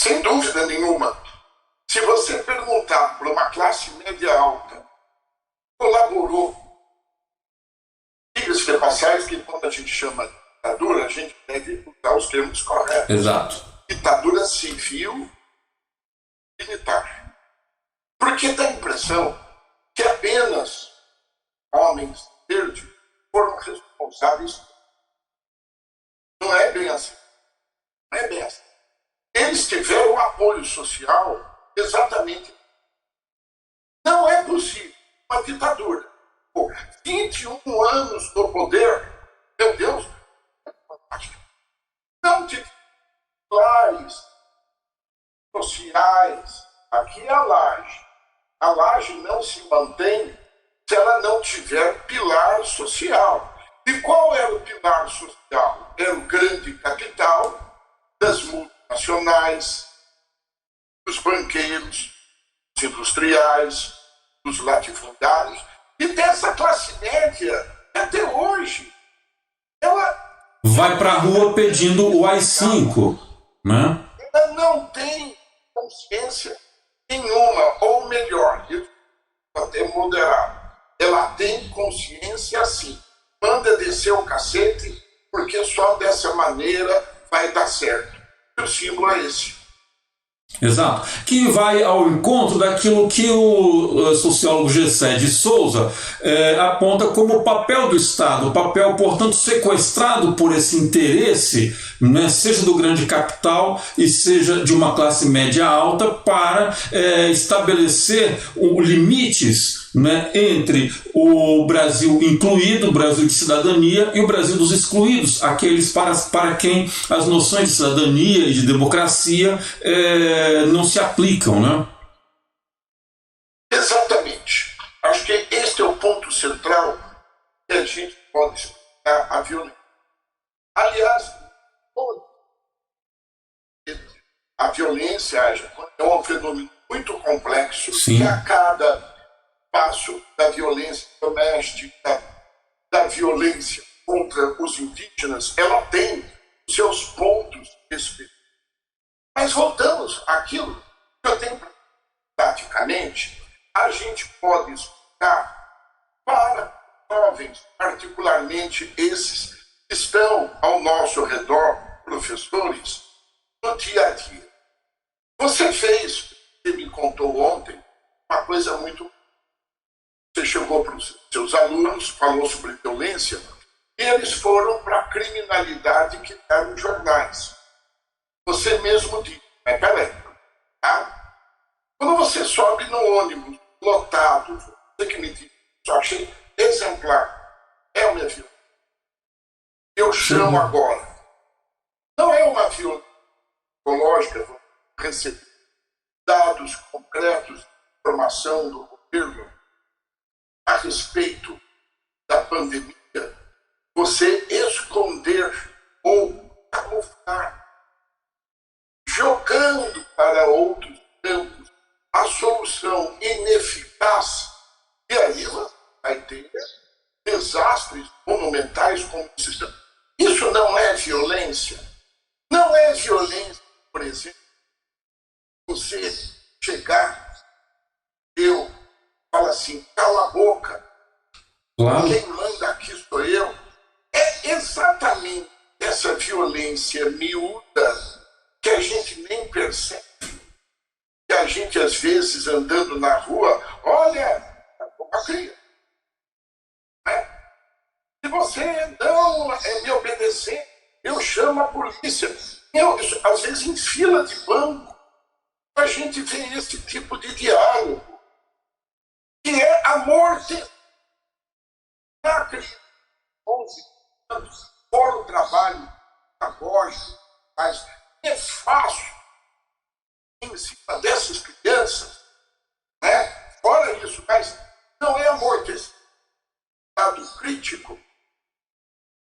[SPEAKER 2] Sem dúvida nenhuma. Se você perguntar para uma classe média alta, colaborou, diga-se de passagem que quando a gente chama de ditadura, a gente deve usar os termos corretos.
[SPEAKER 1] Exato.
[SPEAKER 2] Ditadura civil e militar. Porque dá a impressão que apenas homens verdes foram responsáveis. Não é bem assim. Não é bem assim. Eles tiveram apoio social exatamente. Não é possível uma ditadura. Pô, 21 anos no poder, meu Deus, não de pilares sociais. Aqui é a laje. A laje não se mantém se ela não tiver pilar social. E qual era o pilar social? Era o grande capital das multinacionais, dos banqueiros, dos industriais, dos latifundiários e dessa classe média que até hoje ela
[SPEAKER 1] vai para a rua pedindo o AI-5, né?
[SPEAKER 2] Ela não tem consciência nenhuma, ou melhor, eu até moderado, ela tem consciência sim. Manda descer o cacete, porque só dessa maneira vai dar certo. O símbolo é esse.
[SPEAKER 1] Exato. Que vai ao encontro daquilo que o sociólogo Gessé de Souza aponta como o papel do Estado, o papel, portanto, sequestrado por esse interesse, né, seja do grande capital e seja de uma classe média alta, para estabelecer limites, né, entre o Brasil incluído, o Brasil de cidadania, e o Brasil dos excluídos, aqueles para quem as noções de cidadania e de democracia não se aplicam, né?
[SPEAKER 2] Exatamente. Acho que este é o ponto central que a gente pode explicar a violência. Aliás, a violência é um fenômeno muito complexo.
[SPEAKER 1] Sim.
[SPEAKER 2] Que a cada passo da violência doméstica, da violência contra os indígenas, ela tem seus pontos específicos. Mas voltamos àquilo que eu tenho praticamente, a gente pode explicar para jovens, particularmente esses que estão ao nosso redor, professores, no dia a dia. Você fez, você me contou ontem, uma coisa muito. Você chegou para os seus alunos, falou sobre violência, e eles foram para a criminalidade que está nos jornais. Você mesmo disse, mas peraí, tá? Quando você sobe no ônibus lotado, você que me disse, só achei exemplar, é uma violência. Eu chamo agora. Não é uma violência psicológica, vou receber dados concretos de informação do governo a respeito da pandemia, você esconder ou camuflar, jogando para outros campos a solução ineficaz, e aí vai ter desastres monumentais como esse. Isso não é violência. Não é violência, por exemplo, você chegar, eu fala assim, cala a boca,
[SPEAKER 1] Claro.
[SPEAKER 2] quem manda aqui sou eu. É exatamente essa violência miúda que a gente nem percebe, que a gente às vezes andando na rua, olha, a cria. Se você não me obedecer, eu chamo a polícia. Às vezes em fila de banco, a gente vê esse tipo de diálogo, que é a morte da criança. 11 anos, fora o trabalho pedagógico, mas é fácil em cima dessas crianças, né? Fora isso, mas não é amortecido, estado crítico.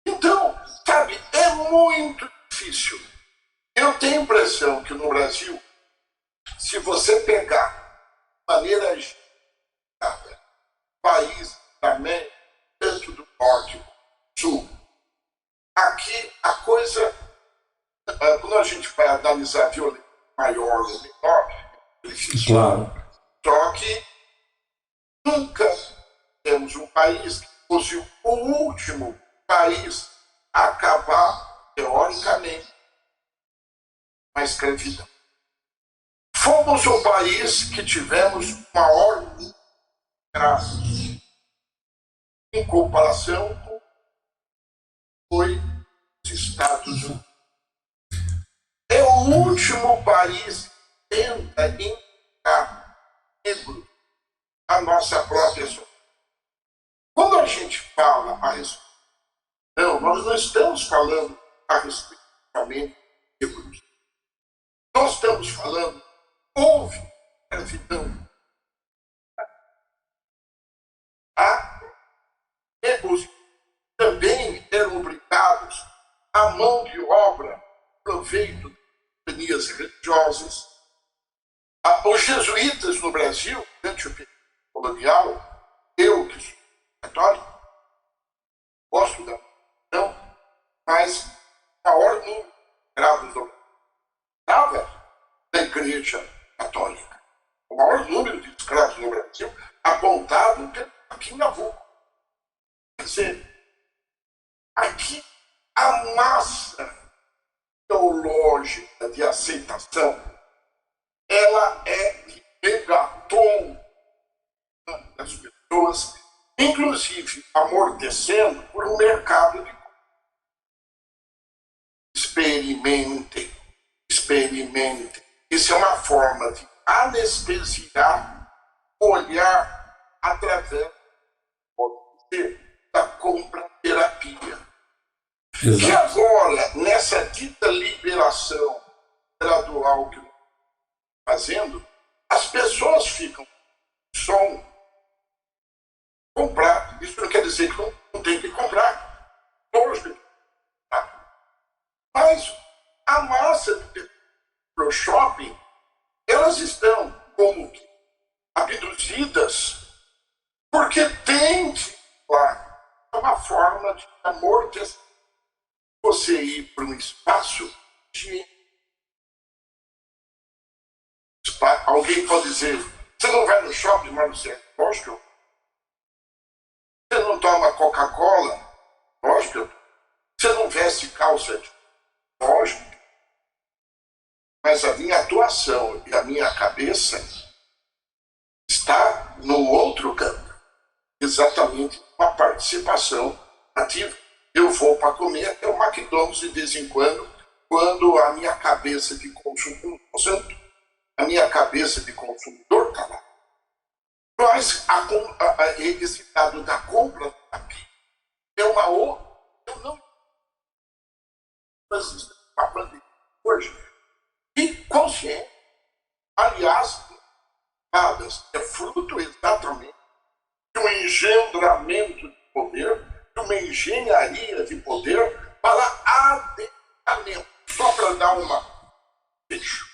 [SPEAKER 2] Então, sabe, é muito difícil. Eu tenho a impressão que no Brasil, se você pegar de maneira agitada, país da América, tanto do Norte como do Sul, aqui a coisa, quando a gente vai analisar a violência maior ou menor,
[SPEAKER 1] Claro.
[SPEAKER 2] só que nunca temos um país que fosse o último país a acabar, teoricamente, a escravidão. Fomos o país que tivemos maior graça em comparação com foi os Estados Unidos. É o último país que tenta integrar negro a nossa própria sociedade. Quando a gente fala a respeito, não, nós não estamos falando a respeito somente de negros. Nós estamos falando, houve escravidão. Negros também eram obrigados à mão de obra, proveito de companhias religiosas. Os jesuítas no Brasil, durante o período colonial, eu que sou católico, gosto da religião, mas o maior número de escravos do Brasil estava na Igreja Católica. O maior número de escravos no Brasil apontado pelo Joaquim Nabuco. Quer dizer, aqui a massa teológica de aceitação, ela é de megatom das pessoas, inclusive amortecendo por um mercado de experimentem. Isso é uma forma de anestesiar o olhar através da compra-terapia. E agora, nessa dita liberação gradual que nós estamos fazendo, as pessoas ficam som comprar. Isso não quer dizer que não tem que comprar. Hoje, mas a massa de pessoas para o shopping, elas estão como que abduzidas porque tem que lá é uma forma de amor de você ir para um espaço de alguém pode dizer, você não vai no shopping, mas você é lógico. Você não toma Coca-Cola, lógico. Você não veste calça de lógico. Mas a minha atuação e a minha cabeça está no outro campo. Exatamente uma participação ativa. Eu vou para comer até o McDonald's de vez em quando a minha cabeça de a minha cabeça de consumidor está lá. Mas esse dado da compra aqui é uma outra. Eu não existe uma pandemia hoje. E consciente. Aliás, é fruto exatamente de um engendramento de poder, de uma engenharia de poder para adensamento. Só para dar uma bicho.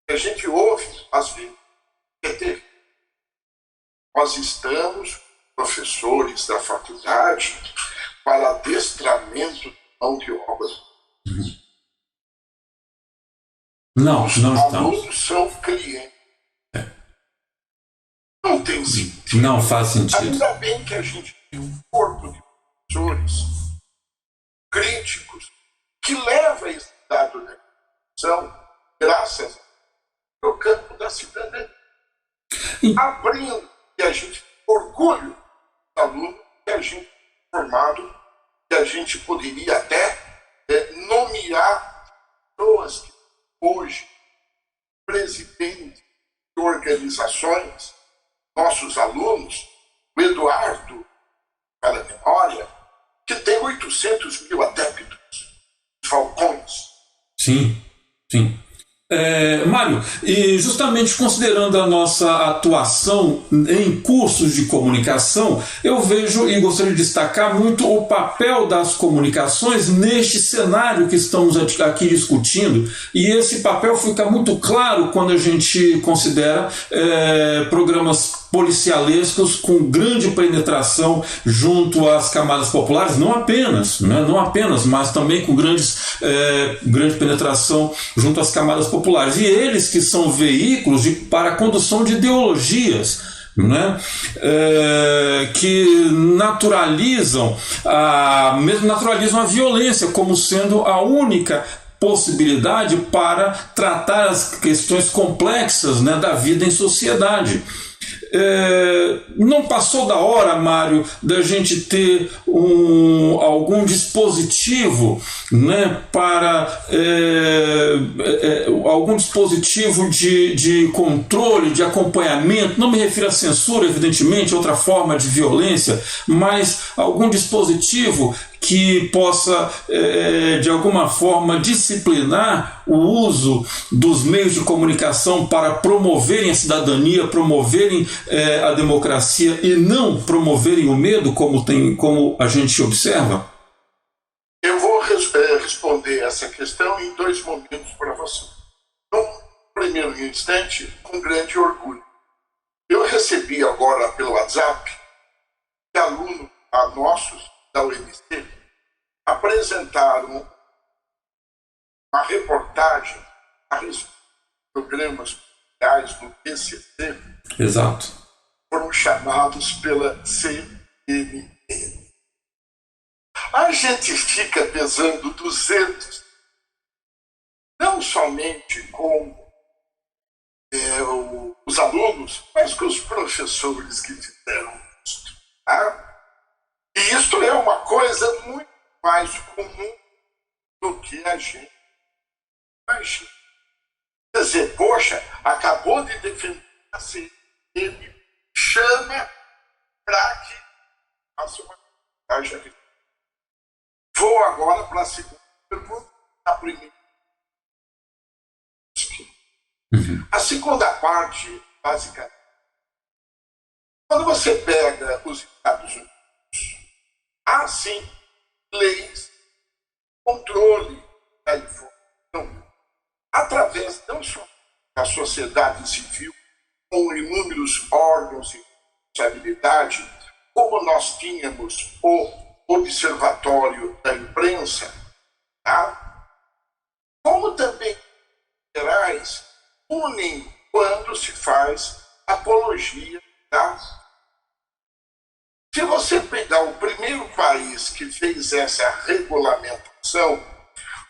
[SPEAKER 2] A gente ouve às vezes. Nós estamos, professores da faculdade, para adestramento de mão de obra.
[SPEAKER 1] Não estamos.
[SPEAKER 2] Os alunos são clientes. Não tem sentido.
[SPEAKER 1] Não faz sentido.
[SPEAKER 2] Ainda bem que a gente tem um corpo de professores críticos que leva esse dado da educação, graças ao campo da cidadania. Abrindo, e a gente tem orgulho do aluno que a gente é formado, que a gente poderia até nomear pessoas que hoje, presidentes de organizações, nossos alunos, o Eduardo, para memória, que tem 800 mil adeptos, falcões.
[SPEAKER 1] Sim. Mário, e justamente considerando a nossa atuação em cursos de comunicação, eu vejo e gostaria de destacar muito o papel das comunicações neste cenário que estamos aqui discutindo, e esse papel fica muito claro quando a gente considera programas policialescos com grande penetração junto às camadas populares, não apenas, mas também com grande penetração junto às camadas populares. E eles que são veículos para a condução de ideologias, né, que naturalizam a violência como sendo a única possibilidade para tratar as questões complexas, né, da vida em sociedade. Não passou da hora, Mário, da gente ter algum dispositivo, né, para algum dispositivo de controle, de acompanhamento? Não me refiro à censura, evidentemente, outra forma de violência, mas algum dispositivo que possa, de alguma forma, disciplinar o uso dos meios de comunicação para promoverem a cidadania, promoverem a democracia e não promoverem o medo, como a gente observa?
[SPEAKER 2] Eu vou responder essa questão em 2 momentos para você. No primeiro instante, com grande orgulho. Eu recebi agora pelo WhatsApp que alunos nossos da UNC apresentaram uma reportagem a respeito de programas sociais do PCC.
[SPEAKER 1] Exato.
[SPEAKER 2] Foram chamados pela CNN. A gente fica pesando 200, não somente com os alunos, mas com os professores que fizeram isso. Tá? E isso é uma coisa muito mais comum do que a gente imagina. Quer dizer, poxa, acabou de defender a CNN, ele chama para que faça uma reportagem. Vou agora para a segunda pergunta. A primeira. A segunda parte, basicamente, quando você pega os Estados Unidos, há sim leis, controle da informação, através não só da sociedade civil, com inúmeros órgãos de responsabilidade, como nós tínhamos o Observatório da Imprensa, tá? Como também gerais unem quando se faz apologia, tá? Se você pegar o primeiro país que fez essa regulamentação,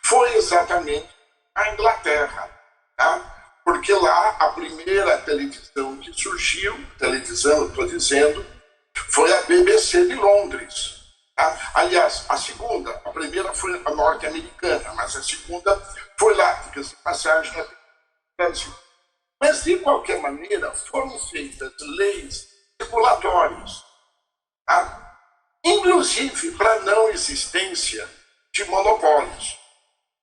[SPEAKER 2] foi exatamente a Inglaterra, tá? Porque lá a primeira televisão que surgiu, estou dizendo, foi a BBC de Londres. Tá? Aliás, a primeira foi a norte-americana, mas a segunda foi lá, diga-se de passagem, no Brasil. Mas, de qualquer maneira, foram feitas leis regulatórias, tá? Inclusive para não existência de monopólios.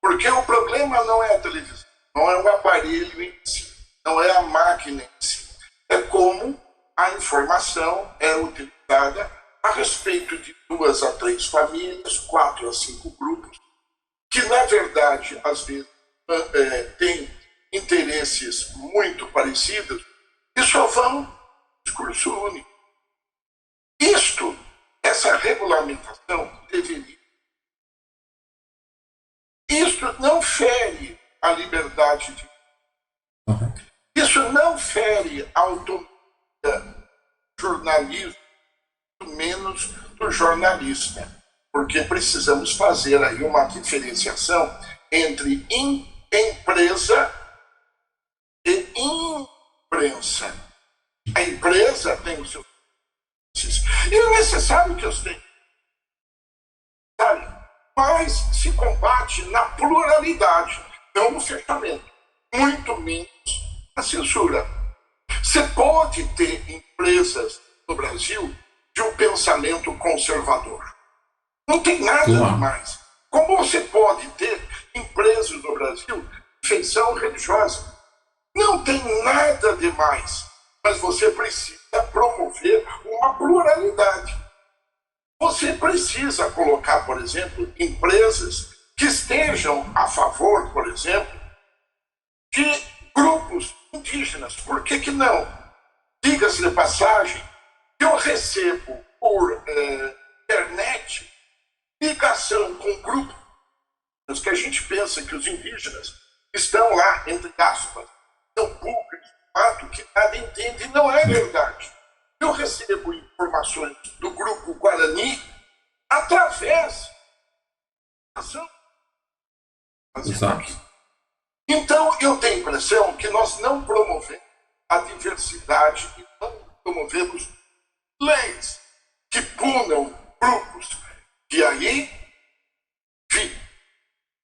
[SPEAKER 2] Porque o problema não é a televisão, não é o aparelho em si, não é a máquina em si. É como a informação é utilizada a respeito de 2 a 3 famílias, 4 a 5 grupos, que, na verdade, às vezes, têm interesses muito parecidos e só vão no discurso único. Essa regulamentação deveria. Isso não fere a liberdade de. Isso não fere a autonomia do jornalismo, menos do jornalista, porque precisamos fazer aí uma diferenciação entre empresa e imprensa. A empresa tem os seus e é necessário que os tenha, mas se combate na pluralidade, não no fechamento, muito menos na censura. Você pode ter empresas no Brasil de um pensamento conservador. Não tem nada demais. Como você pode ter empresas no Brasil de feição religiosa? Não tem nada demais. Mas você precisa promover uma pluralidade. Você precisa colocar, por exemplo, empresas que estejam a favor, por exemplo, de grupos indígenas. Por que não? diga-se de passagem, eu recebo por internet ligação com grupos que a gente pensa que os indígenas estão lá, entre aspas, são públicos, fato que nada entende, e não é verdade. Eu recebo informações do grupo Guarani através da ação. Então, eu tenho a impressão que nós não promovemos a diversidade e não promovemos leis que punam grupos. E aí, vi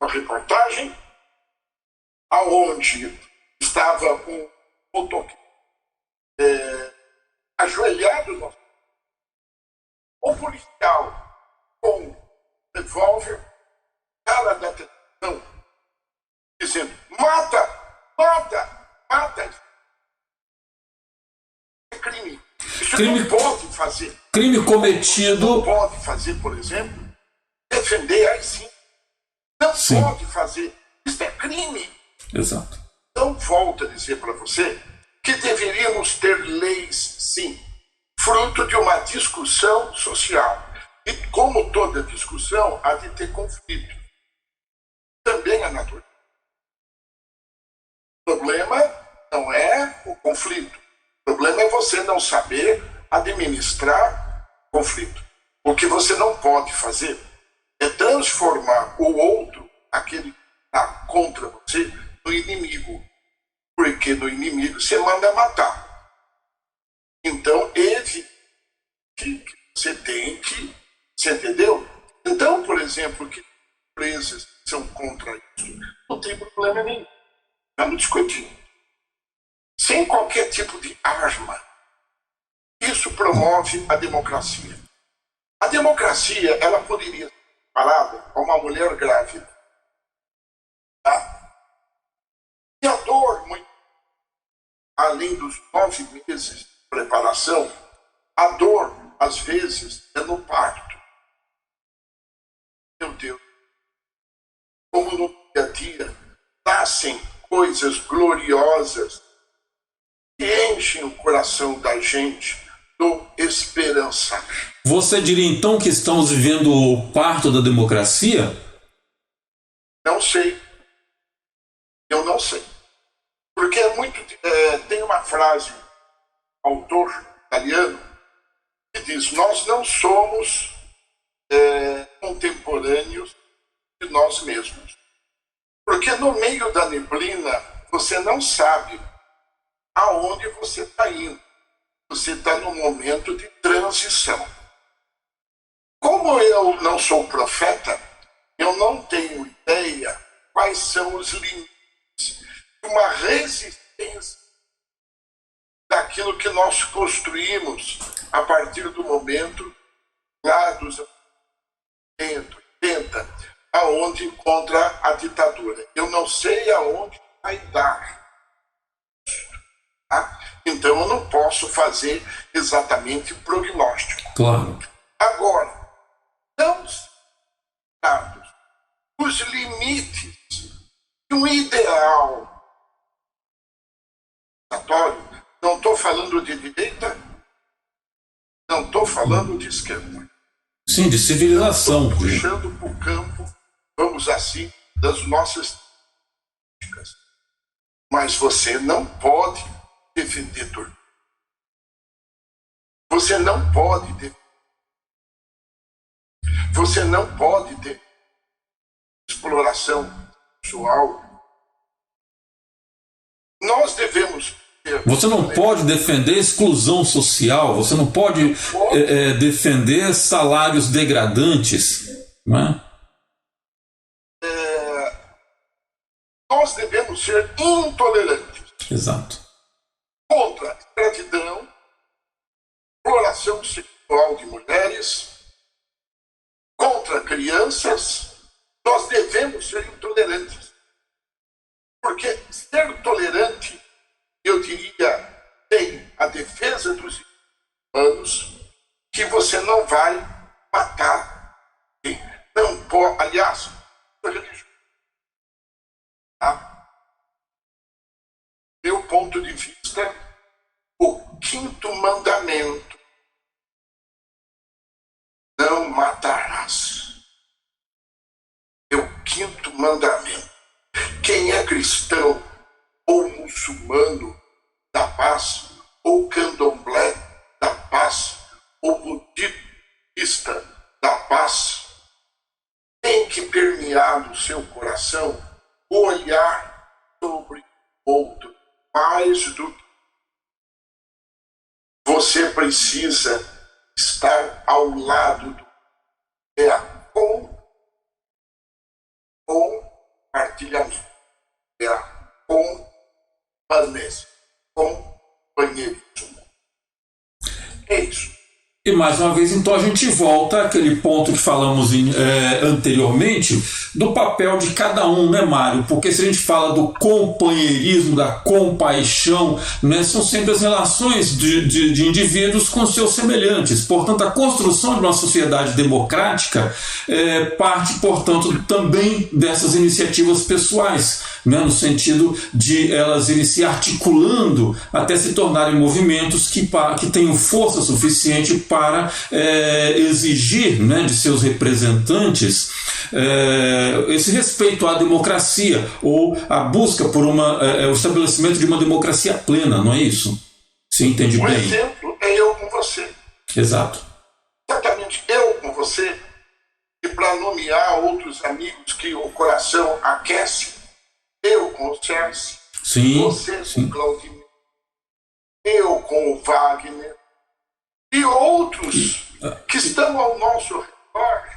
[SPEAKER 2] uma reportagem aonde estava um motoqueiro ajoelhado no o policial com revólver, cara da televisão, dizendo: mata, mata, mata. É crime. Isso não pode fazer.
[SPEAKER 1] Crime cometido.
[SPEAKER 2] Não pode fazer, por exemplo, defender aí sim. Não pode fazer. Isso é crime.
[SPEAKER 1] Exato.
[SPEAKER 2] Então, volto a dizer para você que deveríamos ter leis, sim, fruto de uma discussão social. E como toda discussão, há de ter conflito. Também é natural. O problema não é o conflito. O problema é você não saber administrar conflito. O que você não pode fazer é transformar o outro, aquele que está contra você, no inimigo. Porque no inimigo você manda matar. Então, que você tem que... Você entendeu? Então, por exemplo, que empresas são contra isso, não tem problema nenhum. Vamos discutir. Sem qualquer tipo de arma. Isso promove a democracia. A democracia, ela poderia ser comparada a uma mulher grávida. Tá? E a dor, além dos 9 meses de preparação, a dor, às vezes, é no parto. Meu Deus, como no dia a dia nascem coisas gloriosas que enchem o coração da gente do esperança.
[SPEAKER 1] Você diria então que estamos vivendo o parto da democracia?
[SPEAKER 2] Não sei. Eu não sei. Porque é muito. Tem uma frase, autor italiano, que diz: nós não somos contemporâneos de nós mesmos. Porque no meio da neblina, você não sabe aonde você está indo. Você está num momento de transição. Como eu não sou profeta, eu não tenho ideia quais são os limites de uma resistência daquilo que nós construímos a partir do momento lá dos 80, aonde encontra a ditadura. Eu não sei aonde vai dar. Tá? Então eu não posso fazer exatamente prognóstico.
[SPEAKER 1] Claro.
[SPEAKER 2] Agora, não dados os limites de um ideal. Não estou falando de direita, não estou falando de esquerda.
[SPEAKER 1] Sim, de civilização.
[SPEAKER 2] Estou puxando para o campo, vamos assim, das nossas políticas. Mas você não pode defender tortura. Você não pode defender. Você não pode ter exploração sexual. Nós devemos ter...
[SPEAKER 1] Você não pode defender exclusão social, você não pode defender salários degradantes, não é?
[SPEAKER 2] Nós devemos ser intolerantes.
[SPEAKER 1] Exato.
[SPEAKER 2] Contra a escravidão, exploração sexual de mulheres, contra crianças, nós devemos ser intolerantes. Porque ser tolerante, eu diria, tem a defesa dos humanos, que você não vai matar. Não pode, aliás, religião. Tá? Meu ponto de vista, o quinto mandamento: não matarás. É o quinto mandamento. Quem é cristão ou muçulmano da paz, ou candomblé da paz, ou budista da paz, tem que permear no seu coração o olhar sobre o outro, mais do que você precisa estar ao lado do compartilhamento, companheirismo. É isso.
[SPEAKER 1] E mais uma vez, então, a gente volta àquele ponto que falamos anteriormente, do papel de cada um, né, Mário? Porque se a gente fala do companheirismo, da compaixão, né, são sempre as relações de indivíduos com seus semelhantes. Portanto, a construção de uma sociedade democrática parte, portanto, também dessas iniciativas pessoais, né, no sentido de elas irem se articulando até se tornarem movimentos que tenham força suficiente para exigir, né, de seus representantes esse respeito à democracia, ou a busca por o estabelecimento de uma democracia plena, não é isso? Você entende bem?
[SPEAKER 2] Um exemplo é eu com você.
[SPEAKER 1] Exato.
[SPEAKER 2] Exatamente, eu com você, e para nomear outros amigos que o coração aquece, eu com o Chelsea,
[SPEAKER 1] sim,
[SPEAKER 2] você
[SPEAKER 1] sim,
[SPEAKER 2] com o Claudinho, eu com o Wagner, e outros que estão ao nosso redor.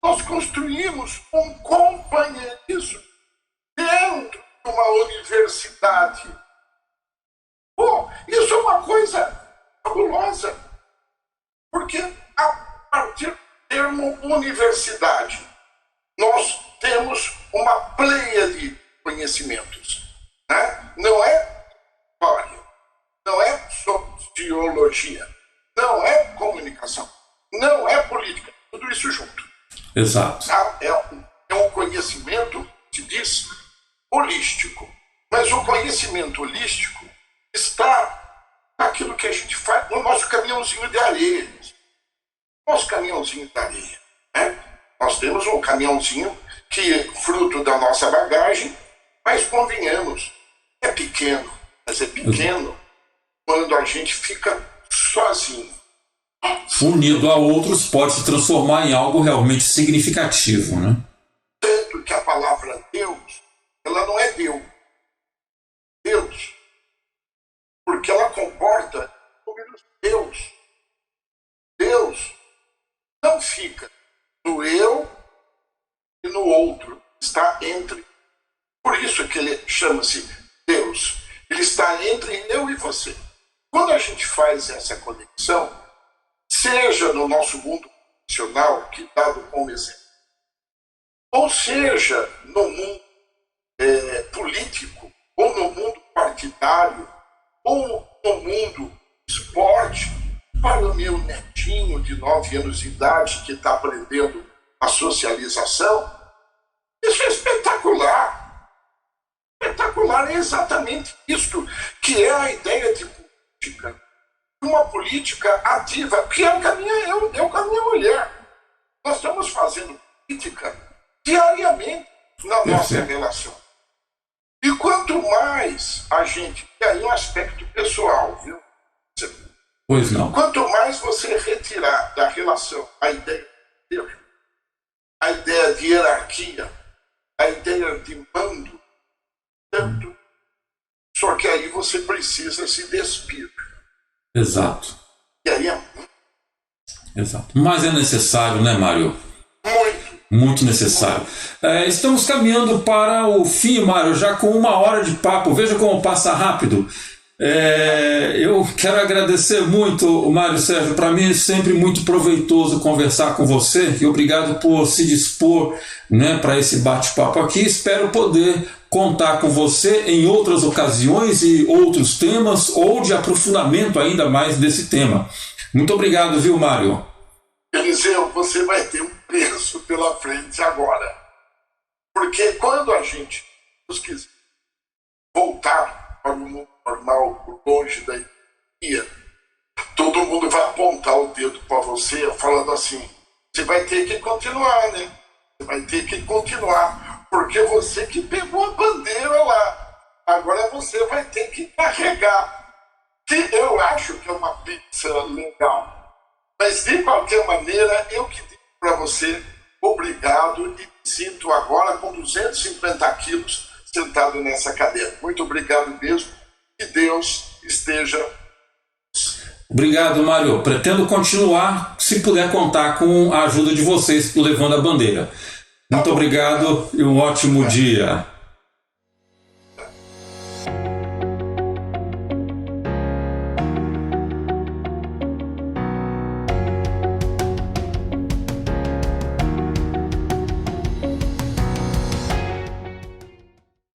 [SPEAKER 2] Nós construímos um companheirismo dentro de uma universidade. Pô, isso é uma coisa fabulosa, porque a partir do termo universidade, nós temos uma pleia de conhecimentos, né? Não é história, não é sociologia, não é comunicação, não é política, tudo isso junto.
[SPEAKER 1] Exato.
[SPEAKER 2] É um conhecimento, se diz, holístico. Mas o conhecimento holístico está naquilo que a gente faz no nosso caminhãozinho de areia. Nosso caminhãozinho de areia, né? Nós temos um caminhãozinho que é fruto da nossa bagagem, mas convenhamos, é pequeno, mas é pequeno quando a gente fica sozinho.
[SPEAKER 1] Unido a outros pode se transformar em algo realmente significativo, né?
[SPEAKER 2] Tanto que a palavra Deus, ela não é Deus, porque ela comporta números Deus. Deus não fica no eu e no outro, está entre. Por isso que ele chama-se Deus. Ele está entre eu e você. Quando a gente faz essa conexão, seja no nosso mundo profissional, que dado como exemplo, ou seja no mundo político, ou no mundo partidário, ou no mundo esporte, para o meu netinho de 9 anos de idade que está aprendendo a socialização, isso é espetacular. Espetacular é exatamente isto que é a ideia de política. Uma política ativa, que eu com a minha mulher. Nós estamos fazendo política diariamente na nossa relação. E quanto mais a gente... E aí um aspecto pessoal, viu?
[SPEAKER 1] Pois não.
[SPEAKER 2] Quanto mais você retirar da relação a ideia de hierarquia, a ideia de mando, tanto, só que aí você precisa se despir.
[SPEAKER 1] Exato.
[SPEAKER 2] E aí é
[SPEAKER 1] exato. Mas é necessário, né, Mário? Muito necessário. Estamos caminhando para o fim, Mário, já com 1 hora de papo. Veja como passa rápido. Eu quero agradecer muito, Mário Sérgio. Para mim é sempre muito proveitoso conversar com você, e obrigado por se dispor, né, para esse bate-papo aqui. Espero poder contar com você em outras ocasiões e outros temas, ou de aprofundamento ainda mais desse tema. Muito obrigado, viu, Mário?
[SPEAKER 2] Eliseu, você vai ter um peso pela frente agora. Porque quando a gente quiser voltar para o mundo normal, longe da ideia, todo mundo vai apontar o dedo para você, falando assim, você vai ter que continuar, né? Você vai ter que continuar, porque você que pegou a bandeira lá, agora você vai ter que carregar. Que eu acho que é uma pizza legal. Mas, de qualquer maneira, eu que digo para você, obrigado, e me sinto agora com 250 quilos sentado nessa cadeira. Muito obrigado mesmo, que Deus esteja.
[SPEAKER 1] Obrigado, Mário. Pretendo continuar, se puder contar com a ajuda de vocês levando a bandeira. Muito obrigado e um ótimo dia.